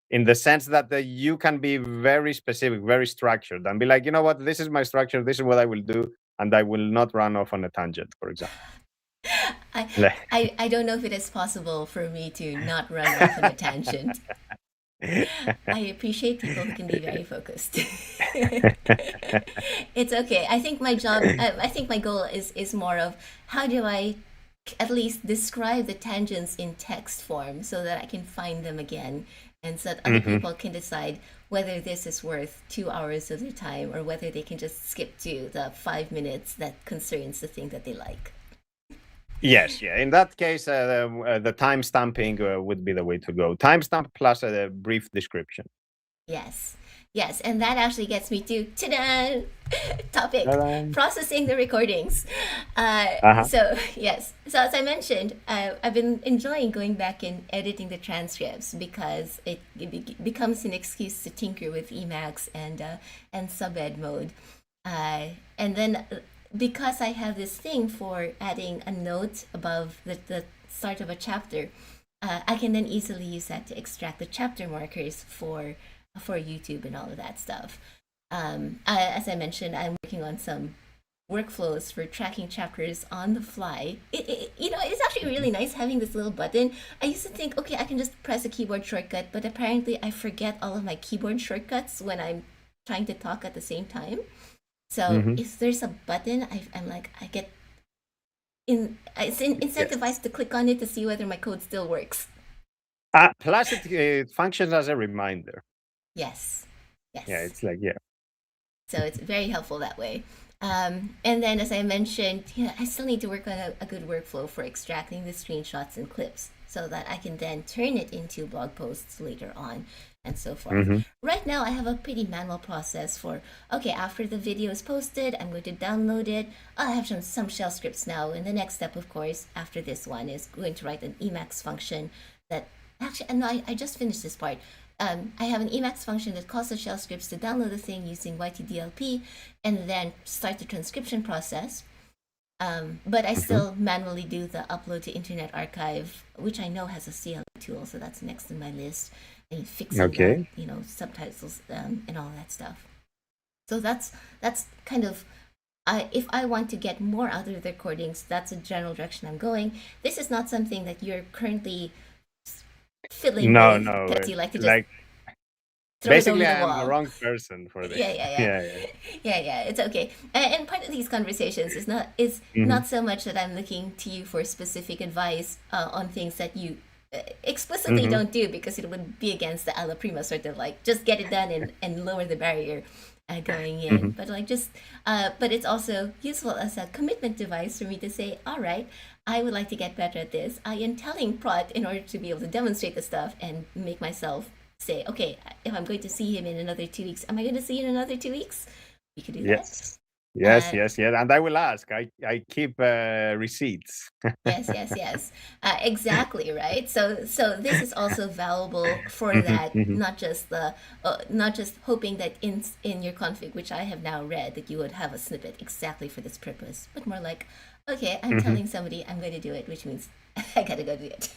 In the sense that you can be very specific, very structured, and be like, you know what, this is my structure, this is what I will do, and I will not run off on a tangent, for example. I don't know if it is possible for me to not run off on a tangent. I appreciate people who can be very focused. It's okay. I think my job, I think my goal is more of how do I at least describe the tangents in text form so that I can find them again, and so that other people can decide whether this is worth 2 hours of their time or whether they can just skip to the 5 minutes that concerns the thing that they like. Yes, yeah. In that case, the time stamping would be the way to go. Timestamp plus a brief description. Yes, yes, and that actually gets me to ta-da! Topic: processing the recordings. So yes, so as I mentioned, I've been enjoying going back and editing the transcripts because it becomes an excuse to tinker with Emacs and sub-ed mode, and then. Because I have this thing for adding a note above the start of a chapter, I can then easily use that to extract the chapter markers for YouTube and all of that stuff. As I mentioned, I'm working on some workflows for tracking chapters on the fly. It's actually really nice having this little button. I used to think, okay, I can just press a keyboard shortcut, but apparently I forget all of my keyboard shortcuts when I'm trying to talk at the same time. So if there's a button, I'm like, it's incentivized to click on it to see whether my code still works. Plus it functions as a reminder. Yes. Yeah, it's like, yeah. So it's very helpful that way. And then, as I mentioned, I still need to work on a good workflow for extracting the screenshots and clips so that I can then turn it into blog posts later on and so forth. Right now, I have a pretty manual process for, okay, after the video is posted, I'm going to download it. I'll have some shell scripts now. And the next step, of course, after this one is going to write an Emacs function that, actually, no, I just finished this part. I have an Emacs function that calls the shell scripts to download the thing using YTDLP and then start the transcription process. But I still manually do the upload to Internet Archive, which I know has a CLI tool, so that's next in my list. And fixing the, subtitles and all that stuff. So that's kind of, if I want to get more out of the recordings, that's a general direction I'm going. This is not something that you're currently fiddling with, because you like to just throw it over the wall. I'm the wrong person for this. Yeah, it's okay. And part of these conversations is not so much that I'm looking to you for specific advice on things that you explicitly don't do, because it would be against the alla prima sort of like just get it done and lower the barrier going in. But like but it's also useful as a commitment device for me to say, all right, I would like to get better at this. I am telling Prot in order to be able to demonstrate the stuff and make myself say, okay, if I'm going to see him in another 2 weeks, am I going to see you in another 2 weeks? We could do that. Yes. And I will ask. I keep receipts. Yes. Exactly, right? So this is also valuable for that, not just hoping that in your config, which I have now read, that you would have a snippet exactly for this purpose, but more like, okay, I'm telling somebody I'm going to do it, which means I got to go do it.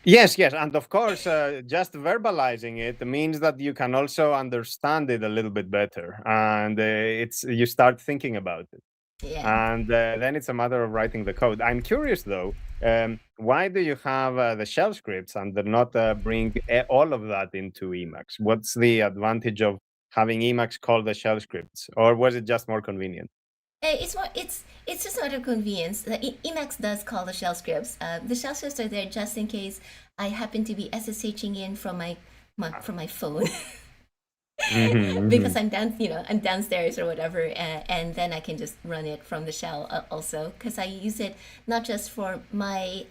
Yes, and of course, just verbalizing it means that you can also understand it a little bit better, and you start thinking about it. Yeah. And then it's a matter of writing the code. I'm curious though, why do you have the shell scripts and not bring all of that into Emacs? What's the advantage of having Emacs call the shell scripts, or was it just more convenient? It's just out of convenience. Emacs does call the shell scripts. The shell scripts are there just in case I happen to be SSHing in from my phone, because I'm downstairs or whatever, and then I can just run it from the shell also, because I use it not just for my.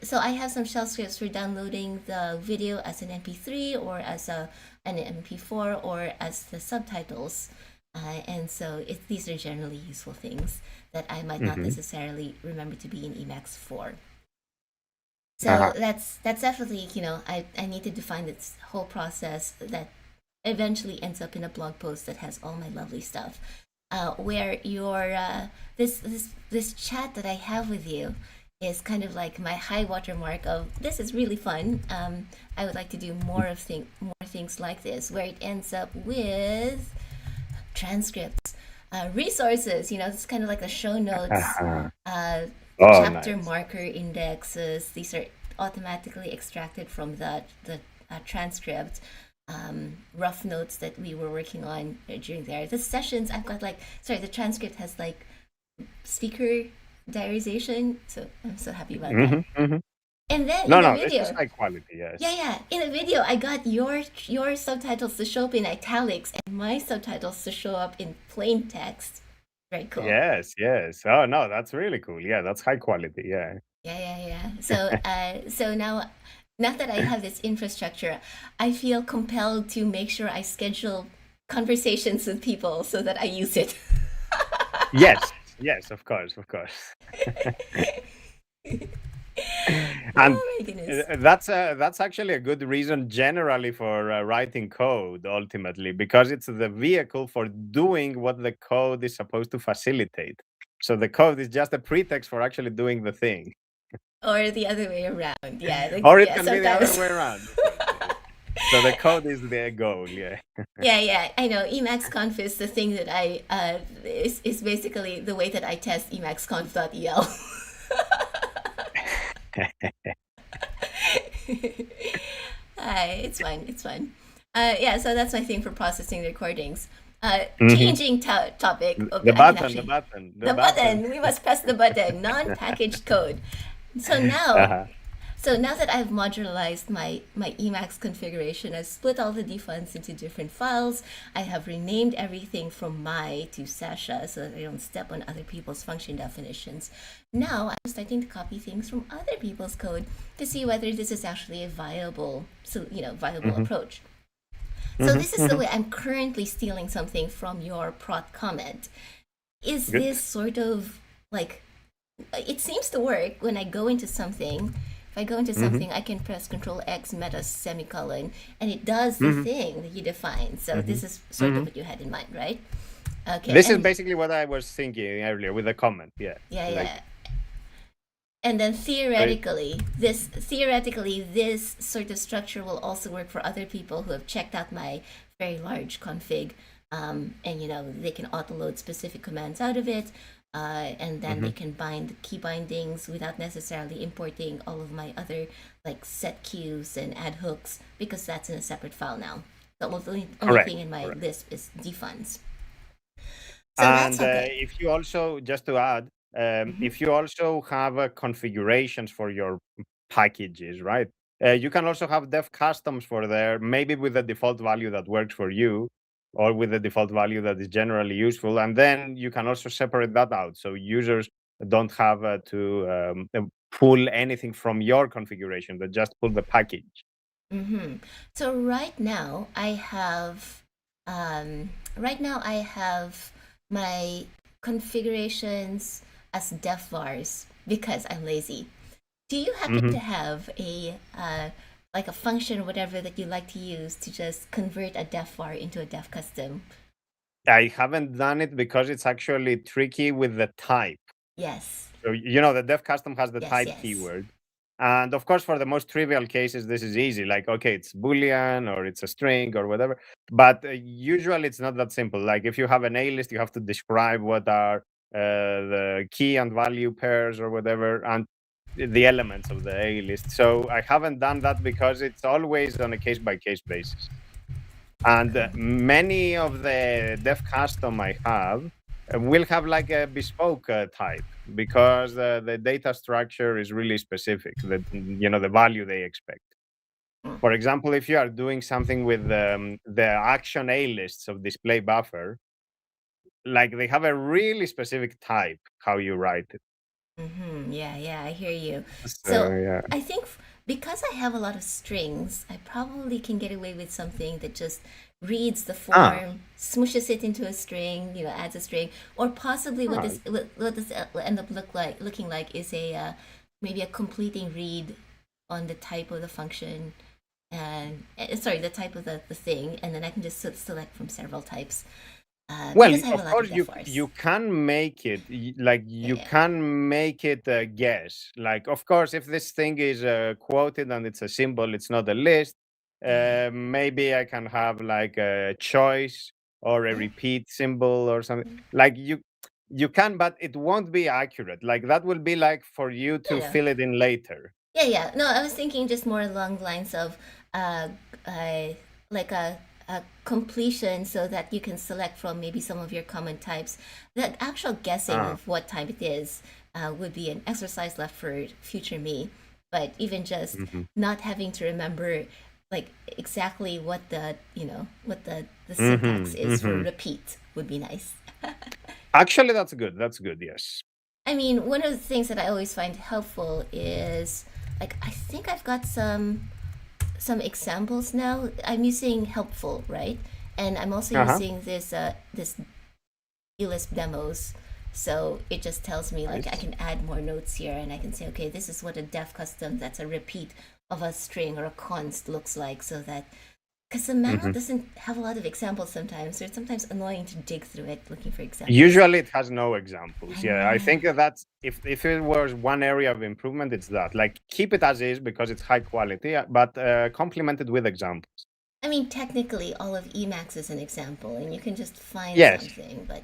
So I have some shell scripts for downloading the video as an MP3 or as an MP4 or as the subtitles. And so these are generally useful things that I might not necessarily remember to be in Emacs for. So that's definitely, I need to define this whole process that eventually ends up in a blog post that has all my lovely stuff. Where your this chat that I have with you is kind of like my high water mark of this is really fun. I would like to do more things like this, where it ends up with transcripts. resources. It's kind of like the show notes, Oh, chapter nice. marker indexes. These are automatically extracted from the transcript. Rough notes that we were working on during there. The sessions, I've got the transcript has speaker diarization, so I'm so happy about that. And then in the No, this video, is high quality, yes. yeah, in the video, I got your subtitles to show up in italics and my subtitles to show up in plain text. Very cool. Yes. Oh, no, that's really cool. Yeah, that's high quality. Yeah. Yeah. So now that I have this infrastructure, I feel compelled to make sure I schedule conversations with people so that I use it. Yes, of course. And oh my goodness. that's actually a good reason generally for writing code ultimately, because it's the vehicle for doing what the code is supposed to facilitate. So the code is just a pretext for actually doing the thing. Or the other way around. Yeah. Or it can be the other way around. So the code is the goal, yeah. Yeah. I know Emacsconf is the thing that is basically the way that I test emacsconf.el. It's fun. Yeah, so that's my thing for processing the recordings. Changing topic. The button. We must press the button. Non-packaged code. So now, now that I've modularized my Emacs configuration, I've split all the defuns into different files. I have renamed everything from my to Sasha so that I don't step on other people's function definitions. Now I'm starting to copy things from other people's code to see whether this is actually a viable approach. So this is the way I'm currently stealing something from your Prot comment. Is Good. this sort of it seems to work when I go into something. If I go into something, I can press Control X meta semicolon, and it does the thing that you define. So this is sort of what you had in mind, right? Okay. This is basically what I was thinking earlier with the comment. Yeah. Yeah. And then theoretically, this sort of structure will also work for other people who have checked out my very large config, and they can auto-load specific commands out of it. And then they can bind key bindings without necessarily importing all of my other set queues and add hooks, because that's in a separate file now. The only thing in my Lisp is defuns. So and if you also, just to add, if you also have configurations for your packages, right? You can also have defcustoms for there, maybe with the default value that works for you, or with the default value that is generally useful. And then you can also separate that out, so users don't have to pull anything from your configuration, but just pull the package. So right now I have my configurations as def vars because I'm lazy. Do you happen to have a function or whatever that you like to use to just convert a def var into a def custom? I haven't done it because it's actually tricky with the type. Yes. So the def custom has the type keyword. And of course, for the most trivial cases, this is easy. Like, okay, it's Boolean or it's a string or whatever. But usually it's not that simple. Like if you have an A list, you have to describe what are the key and value pairs or whatever, and the elements of the A list. So I haven't done that because it's always on a case-by-case basis. And many of the def custom I have will have like a bespoke type, because the data structure is really specific, the value they expect. For example, if you are doing something with the action A lists of display buffer, like they have a really specific type how you write it. Yeah, I hear you. So I think because I have a lot of strings, I probably can get away with something that just reads the form, smooshes it into a string, adds a string, or possibly what this end up looking like is maybe a completing read on the type of the function, and the type of the thing, and then I can just select from several types. Well, of course, you can make it can make it a guess. Like, of course, if this thing is quoted and it's a symbol, it's not a list. Maybe I can have like a choice or a repeat symbol or something. Like you can, but it won't be accurate. Like that will be like for you to fill it in later. Yeah. No, I was thinking just more along the lines of like a completion, so that you can select from maybe some of your common types. The actual guessing of what type it is would be an exercise left for future me. But even just not having to remember like exactly what the syntax is for repeat would be nice. Actually, that's good. That's good. Yes. I mean, one of the things that I always find helpful is like I think I've got some examples now. I'm using helpful, right? And I'm also using this elisp-demos. So it just tells me like I can add more notes here, and I can say, okay, this is what a defcustom that's a repeat of a string or a const looks like, so that because the manual doesn't have a lot of examples sometimes, so it's sometimes annoying to dig through it looking for examples. Usually it has no examples. I think that's if it was one area of improvement, it's that. Like keep it as is because it's high quality, but complement it with examples. I mean, technically, all of Emacs is an example, and you can just find something, but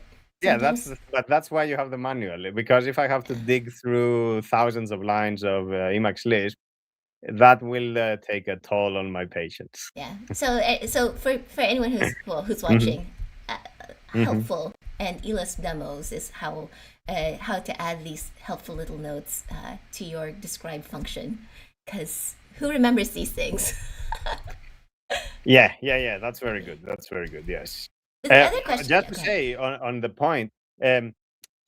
that's why you have the manual, because if I have to dig through thousands of lines of Emacs Lisp, that will take a toll on my patience. Yeah. So for anyone who's watching, helpful and elisp-demos is how to add these helpful little notes to your describe function, because who remembers these things? Yeah. That's very good. That's very good. Yes. The other question, just to say on the point,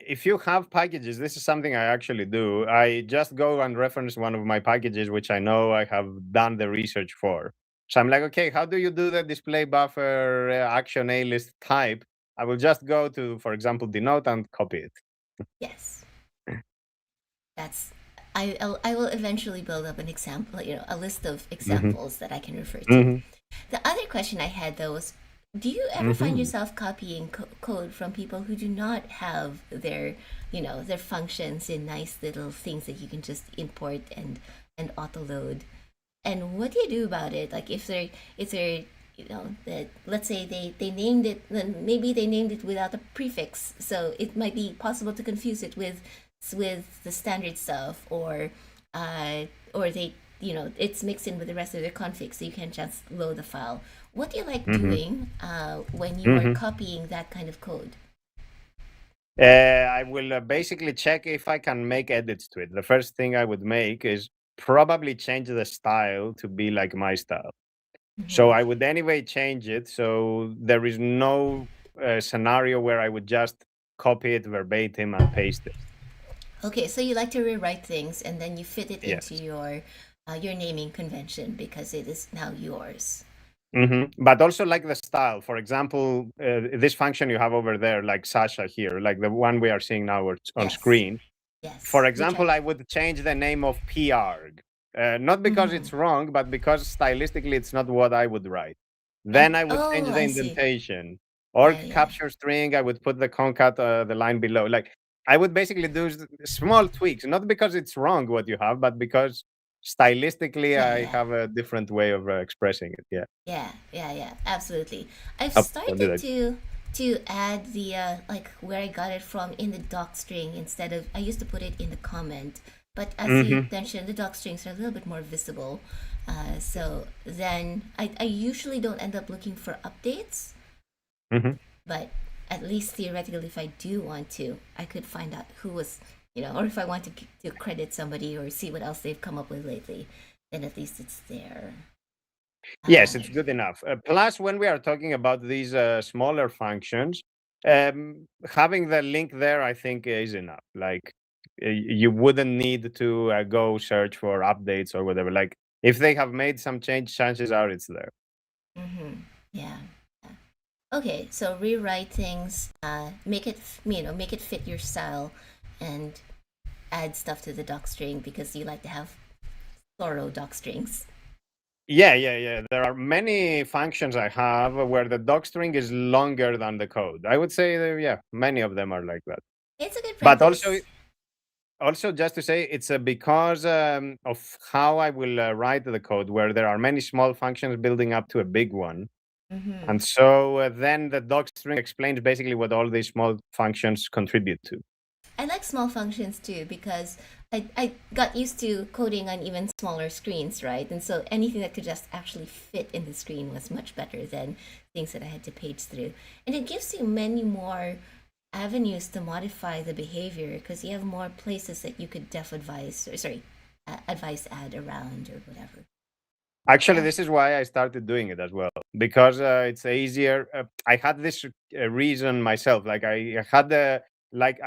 if you have packages, this is something I actually do. I just go and reference one of my packages, which I know I have done the research for. So I'm like, okay, how do you do the display buffer action A list type? I will just go to, for example, denote and copy it. Yes. I will eventually build up an example, a list of examples that I can refer to. The other question I had though was, do you ever find yourself copying code from people who do not have their functions in nice little things that you can just import and auto load? And what do you do about it? Like if they're that, let's say they named it, then maybe they named it without a prefix, so it might be possible to confuse it with the standard stuff, or they it's mixed in with the rest of their config, so you can just load the file. What do you like doing when you are copying that kind of code? I will basically check if I can make edits to it. The first thing I would make is probably change the style to be like my style. So I would anyway change it, so there is no scenario where I would just copy it verbatim and paste it. Okay, so you like to rewrite things and then you fit it into your naming convention because it is now yours. But also like the style. For example, this function you have over there, like Sasha here, like the one we are seeing now on screen. Yes. For example, I would change the name of prg. Not because it's wrong, but because stylistically it's not what I would write. Then I would change the indentation. Or capture string, I would put the concat, the line below. Like I would basically do small tweaks, not because it's wrong what you have, but because stylistically I have a different way of expressing it. Yeah, absolutely. I've started to add the like where I got it from in the doc string instead of, I used to put it in the comment, but as you mentioned, the doc strings are a little bit more visible, so then I usually don't end up looking for updates, but at least theoretically, if I do want to, I could find out who was, or if I want to credit somebody or see what else they've come up with lately, then at least it's there. Yes, it's good enough. Plus, when we are talking about these smaller functions, having the link there, I think, is enough. Like, you wouldn't need to go search for updates or whatever. Like, if they have made some change, chances are it's there. Yeah. Okay, so rewrite things, make it fit your style, and add stuff to the doc string because you like to have thorough doc strings. Yeah. There are many functions I have where the doc string is longer than the code. I would say, many of them are like that. It's a good practice. But also just to say, it's because of how I will write the code, where there are many small functions building up to a big one. And so then the doc string explains basically what all these small functions contribute to. I like small functions too because I got used to coding on even smaller screens, right? And so anything that could just actually fit in the screen was much better than things that I had to page through. And it gives you many more avenues to modify the behavior because you have more places that you could advice add around or whatever. Actually, this is why I started doing it as well, because it's easier. I had this reason myself. Like I had I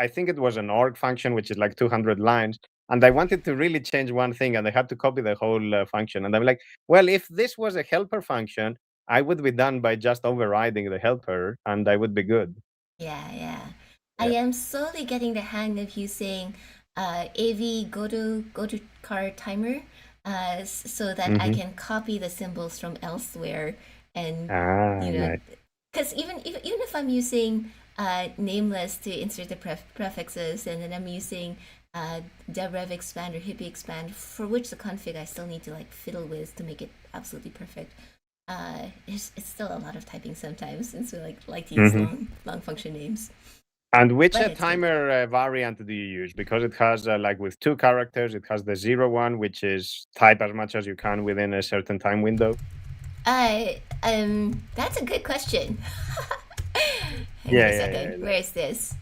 think it was an org function, which is like 200 lines. And I wanted to really change one thing, and I had to copy the whole function. And I'm like, well, if this was a helper function, I would be done by just overriding the helper, and I would be good. Yeah. I am slowly getting the hang of using avy-goto-char-timer so that I can copy the symbols from elsewhere, and because even if I'm using nameless to insert the prefixes, and then I'm using dev expand or hippie expand, for which the config I still need to like fiddle with to make it absolutely perfect. It's still a lot of typing sometimes since we like to use long function names. And which timer variant do you use? Because it has like with 2 characters, it has the 0 one, which is type as much as you can within a certain time window. That's a good question. Hang on a second. Where is this?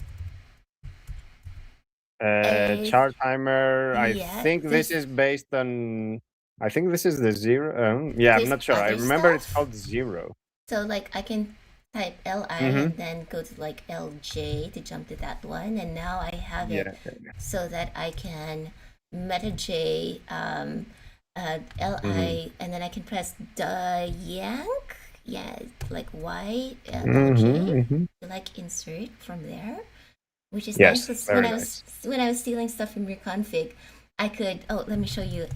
Char timer. I think this is based on. I think this is the 0. Yeah, I'm not sure. I remember it's called 0. So like I can type LI and then go to like LJ to jump to that one, and now I have it so that I can meta J LI and then I can press yank, like Y LJ to like insert from there, which is nice. When I was stealing stuff from your config, I could let me show you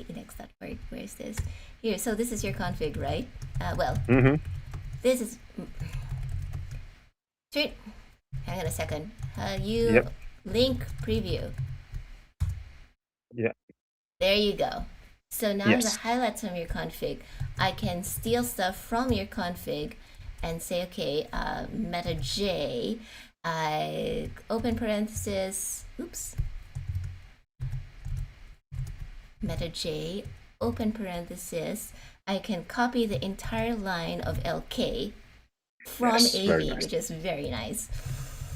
index.org. Where is this? Here, so this is your config, right? This is hang on a second. Link preview. Yeah. There you go. So now the highlights from your config, I can steal stuff from your config and say, okay, meta J, open parenthesis, meta J, open parenthesis, I can copy the entire line of LK from AV, which is very nice.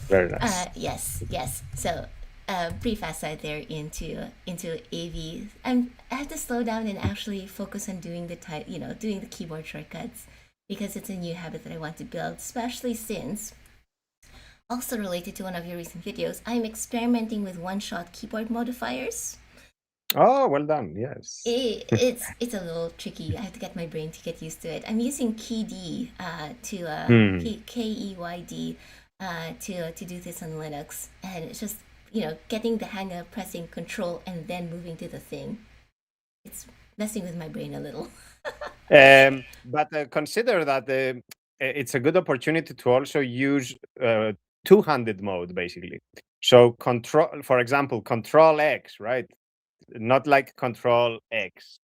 Very nice. Yes. So pretty fast side there into AV. I have to slow down and actually focus on doing doing the keyboard shortcuts, because it's a new habit that I want to build, especially since, also related to one of your recent videos, I'm experimenting with one-shot keyboard modifiers. Oh, well done. Yes. It's a little tricky. I have to get my brain to get used to it. I'm using KEYD KEYD to do this on Linux, and it's just getting the hang of pressing Control and then moving to the thing. It's messing with my brain a little. But consider that it's a good opportunity to also use two-handed mode, basically. So for example, Control X, right? Not like Control X.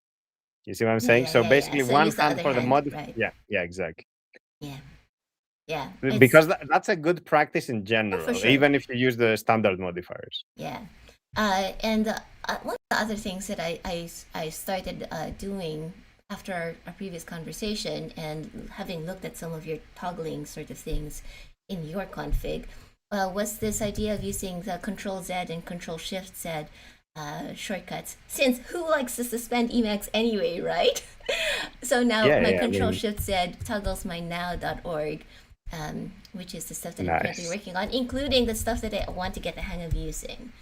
You see what I'm saying? So basically, so one hand for the mod. Right. Yeah, exactly. Yeah. Because that's a good practice in general, even if you use the standard modifiers. Yeah. And one of the other things that I started doing after our previous conversation, and having looked at some of your toggling sort of things in your config, was this idea of using the Control-Z and Control-Shift-Z shortcuts, since who likes to suspend Emacs anyway, right? So now my Control-Shift-Z toggles my now.org, which is the stuff that I'm currently working on, including the stuff that I want to get the hang of using.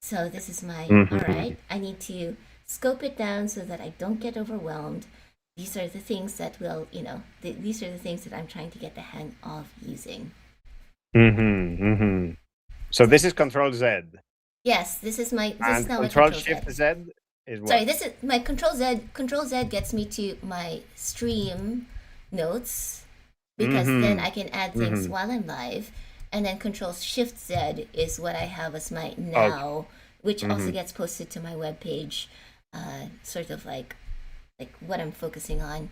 So this is my, all right, I need to scope it down so that I don't get overwhelmed. These are the things that will, these are the things that I'm trying to get the hang of using. So this is Control-Z. Yes, this is now Control-Shift-Z is what? Sorry, this is my Control-Z. Control-Z gets me to my stream notes, because then I can add things while I'm live. And then Control-Shift-Z is what I have as my now, which also gets posted to my webpage, sort of like what I'm focusing on.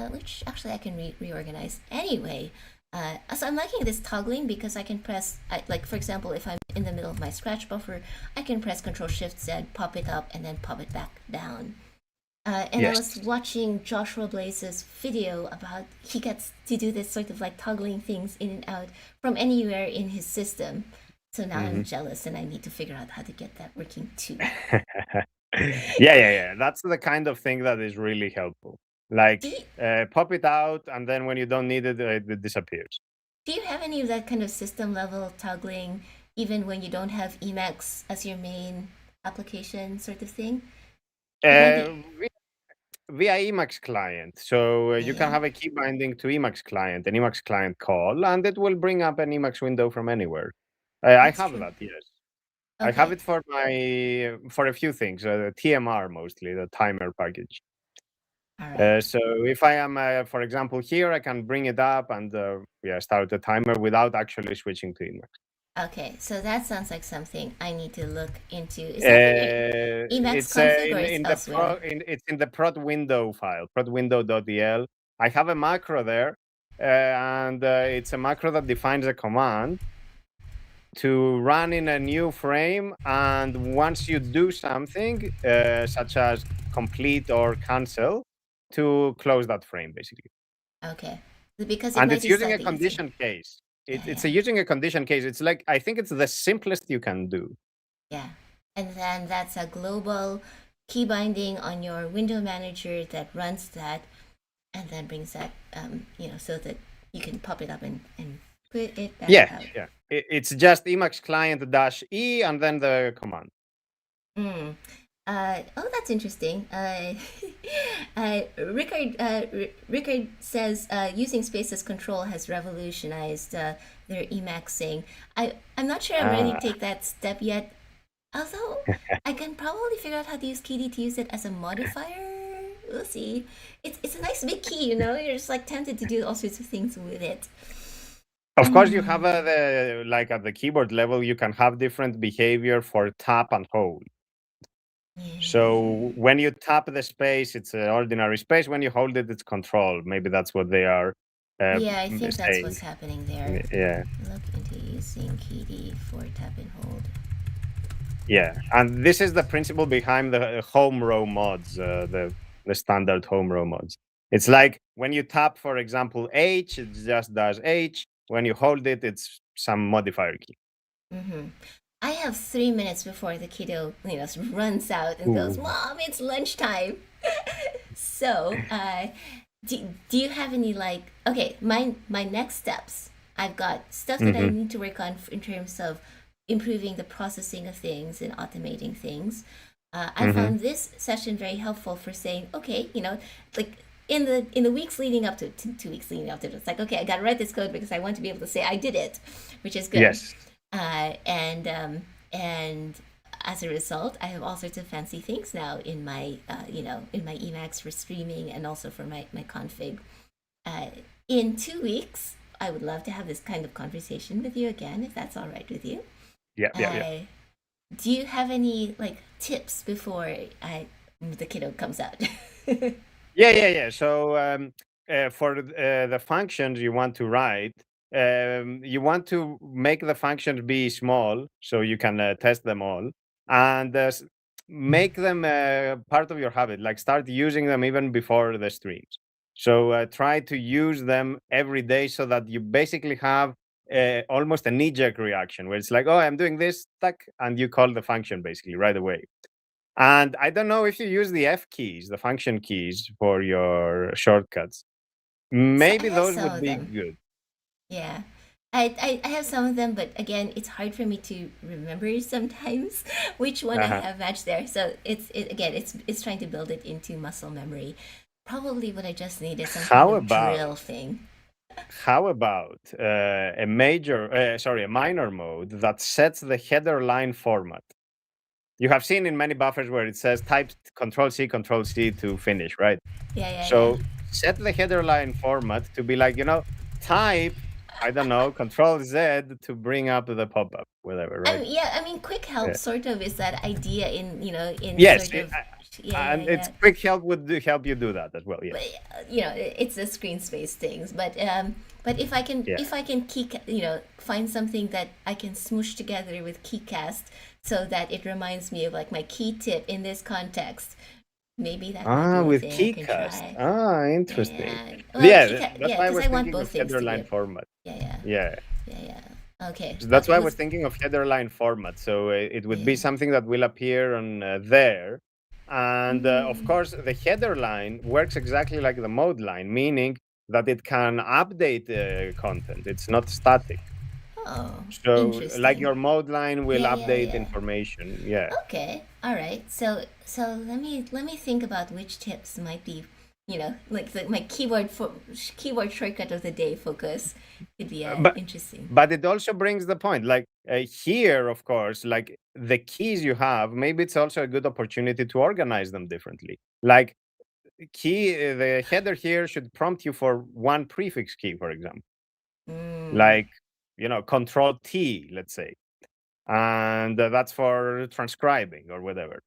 which actually I can reorganize anyway. So I'm liking this toggling because I can press, like for example, if I'm in the middle of my scratch buffer, I can press Ctrl-Shift-Z, pop it up, and then pop it back down. And Yes. I was watching Josh Roblace's video about he gets to do this sort of like toggling things in and out from anywhere in his system. So now I'm jealous and I need to figure out how to get that working too. Yeah. That's the kind of thing that is really helpful. Like pop it out, and then when you don't need it, it disappears. Do you have any of that kind of system level toggling, even when you don't have Emacs as your main application sort of thing? Via emacsclient. So you can have a key binding to emacsclient, an emacsclient call, and it will bring up an Emacs window from anywhere. I have true. that, yes. Okay. I have it for a few things, TMR mostly, the timer package. All right. So if I am, for example, here, I can bring it up and start the timer without actually switching to Emacs. Okay, so that sounds like something I need to look into. Is that Emacs config or it's elsewhere? It's in the prot window file, protwindow.el. I have a macro there, and it's a macro that defines a command to run in a new frame, and once you do something, such as complete or cancel, to close that frame, basically. Okay, because and it's using a condition case. It's using a condition case. It's like, I think it's the simplest you can do. Yeah, and then that's a global key binding on your window manager that runs that, and then brings that, so that you can pop it up and put it back out. Yeah. It's just emacsclient-e and then the command. Oh, that's interesting. Rickard says using space as control has revolutionized their Emacsing. I'm not sure I'm ready to take that step yet, although I can probably figure out how to use KD to use it as a modifier. We'll see. It's a nice big key, You're just like tempted to do all sorts of things with it. Of course, you have at the keyboard level, you can have different behavior for tap and hold. So when you tap the space, it's an ordinary space. When you hold it, it's control. Maybe that's what they are. Yeah, I think that's what's happening there. Yeah. Look into using KD for tap and hold. Yeah, and this is the principle behind the home row mods, the standard home row mods. It's like when you tap, for example, H, it just does H. When you hold it, it's some modifier key. I have 3 minutes before the kiddo, runs out and goes, "Mom, it's lunchtime." So, do you have any okay, my next steps? I've got stuff that I need to work on in terms of improving the processing of things and automating things. I found this session very helpful for saying, okay, in the weeks leading up to 2 weeks leading up to it, it's like, okay, I got to write this code because I want to be able to say I did it, which is good. Yes. And as a result, I have all sorts of fancy things now in my in my Emacs for streaming and also for my config. In 2 weeks, I would love to have this kind of conversation with you again, if that's all right with you. Yeah. Do you have any tips before the kiddo comes out? Yeah. So for the functions you want to write, you want to make the functions be small so you can test them all, and make them part of your habit. Like start using them even before the streams. So try to use them every day so that you basically have almost a knee-jerk reaction where it's like, oh, I'm doing this, tuck, and you call the function basically right away. And I don't know if you use the F keys, the function keys for your shortcuts. Maybe those would be good. Yeah. I have some of them, but again, it's hard for me to remember sometimes which one I have matched there. So it's trying to build it into muscle memory. Probably what I just need is some kind of drill thing. How about a minor mode that sets the header line format? You have seen in many buffers where it says type Control-C to finish, right? Yeah. So set the header line format to be like, type, I don't know, Control-Z to bring up the pop-up, whatever, right? Quick help sort of is that idea in yes, sort of And it's quick help would help you do that as well. Yeah. But, you know, it's the screen space things. But if I can find something that I can smoosh together with keycast so that it reminds me of like my key tip in this context, maybe that might be with a thing keycast. I can try. Interesting. Yeah, well, That's why I was want thinking both of things header to line be. format. Yeah. Okay. So that's why I was thinking of header line format. So it would be something that will appear on there. And of course, the header line works exactly like the mode line, meaning that it can update content. It's not static. Oh, so interesting. like your mode line will update information. Yeah. Okay. All right. So let me think about which tips might be, you know, like my keyboard shortcut of the day focus could be interesting. But it also brings the point, like here, of course, like the keys you have, maybe it's also a good opportunity to organize them differently. Like the header here should prompt you for one prefix key, for example. Like, you know, Control T, let's say. And that's for transcribing or whatever.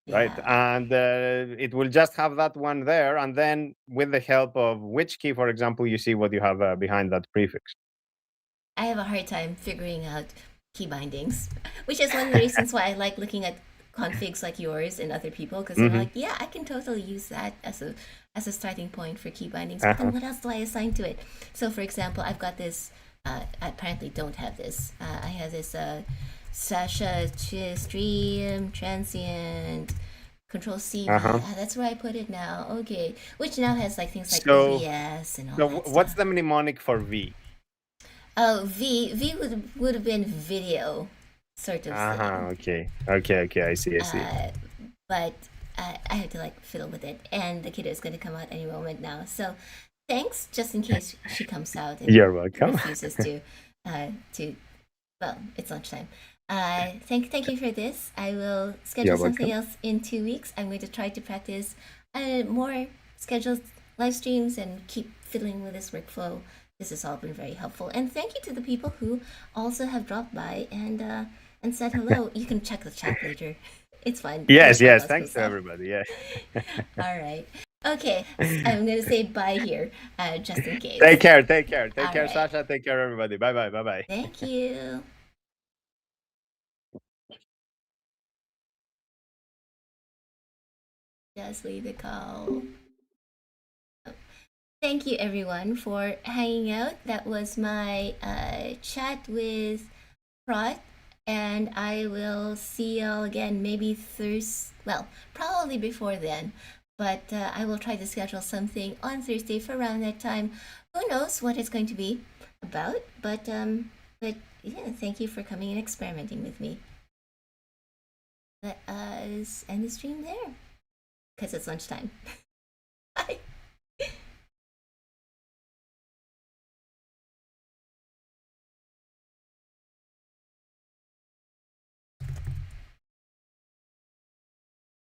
Right. And it will just have that one there. And then with the help of which key, for example, you see what you have behind that prefix. I have a hard time figuring out key bindings, which is one of the reasons why I like looking at configs like yours and other people, because they're like, yeah, I can totally use that as a starting point for key bindings. But then what else do I assign to it? So, for example, I've got this. I apparently don't have this. I have this sacha-stream-transient. Control C. That's where I put it now. Okay, which now has like things like OBS and all that stuff. What's the mnemonic for V? Oh, V would have been video, sort of thing. Okay. I see. But I have to like fiddle with it, and the kiddo is going to come out any moment now. So thanks, just in case she comes out and you're welcome. Refuses to. Well, it's lunchtime. Thank you for this. I will schedule something else in 2 weeks. I'm going to try to practice more scheduled live streams and keep fiddling with this workflow. This has all been very helpful. And thank you to the people who also have dropped by and said hello. You can check the chat later. It's fine. Yes. Thanks to everybody. Yeah. All right. Okay. I'm going to say bye here, just in case. Take care. Take care, right. Sasha. Take care, everybody. Bye-bye. Thank you. Just leave the call. Thank you, everyone, for hanging out. That was my chat with Prot, and I will see y'all again maybe Thursday. Well, probably before then, but I will try to schedule something on Thursday for around that time. Who knows what it's going to be about? But yeah, thank you for coming and experimenting with me. Let us end the stream there, because it's lunchtime.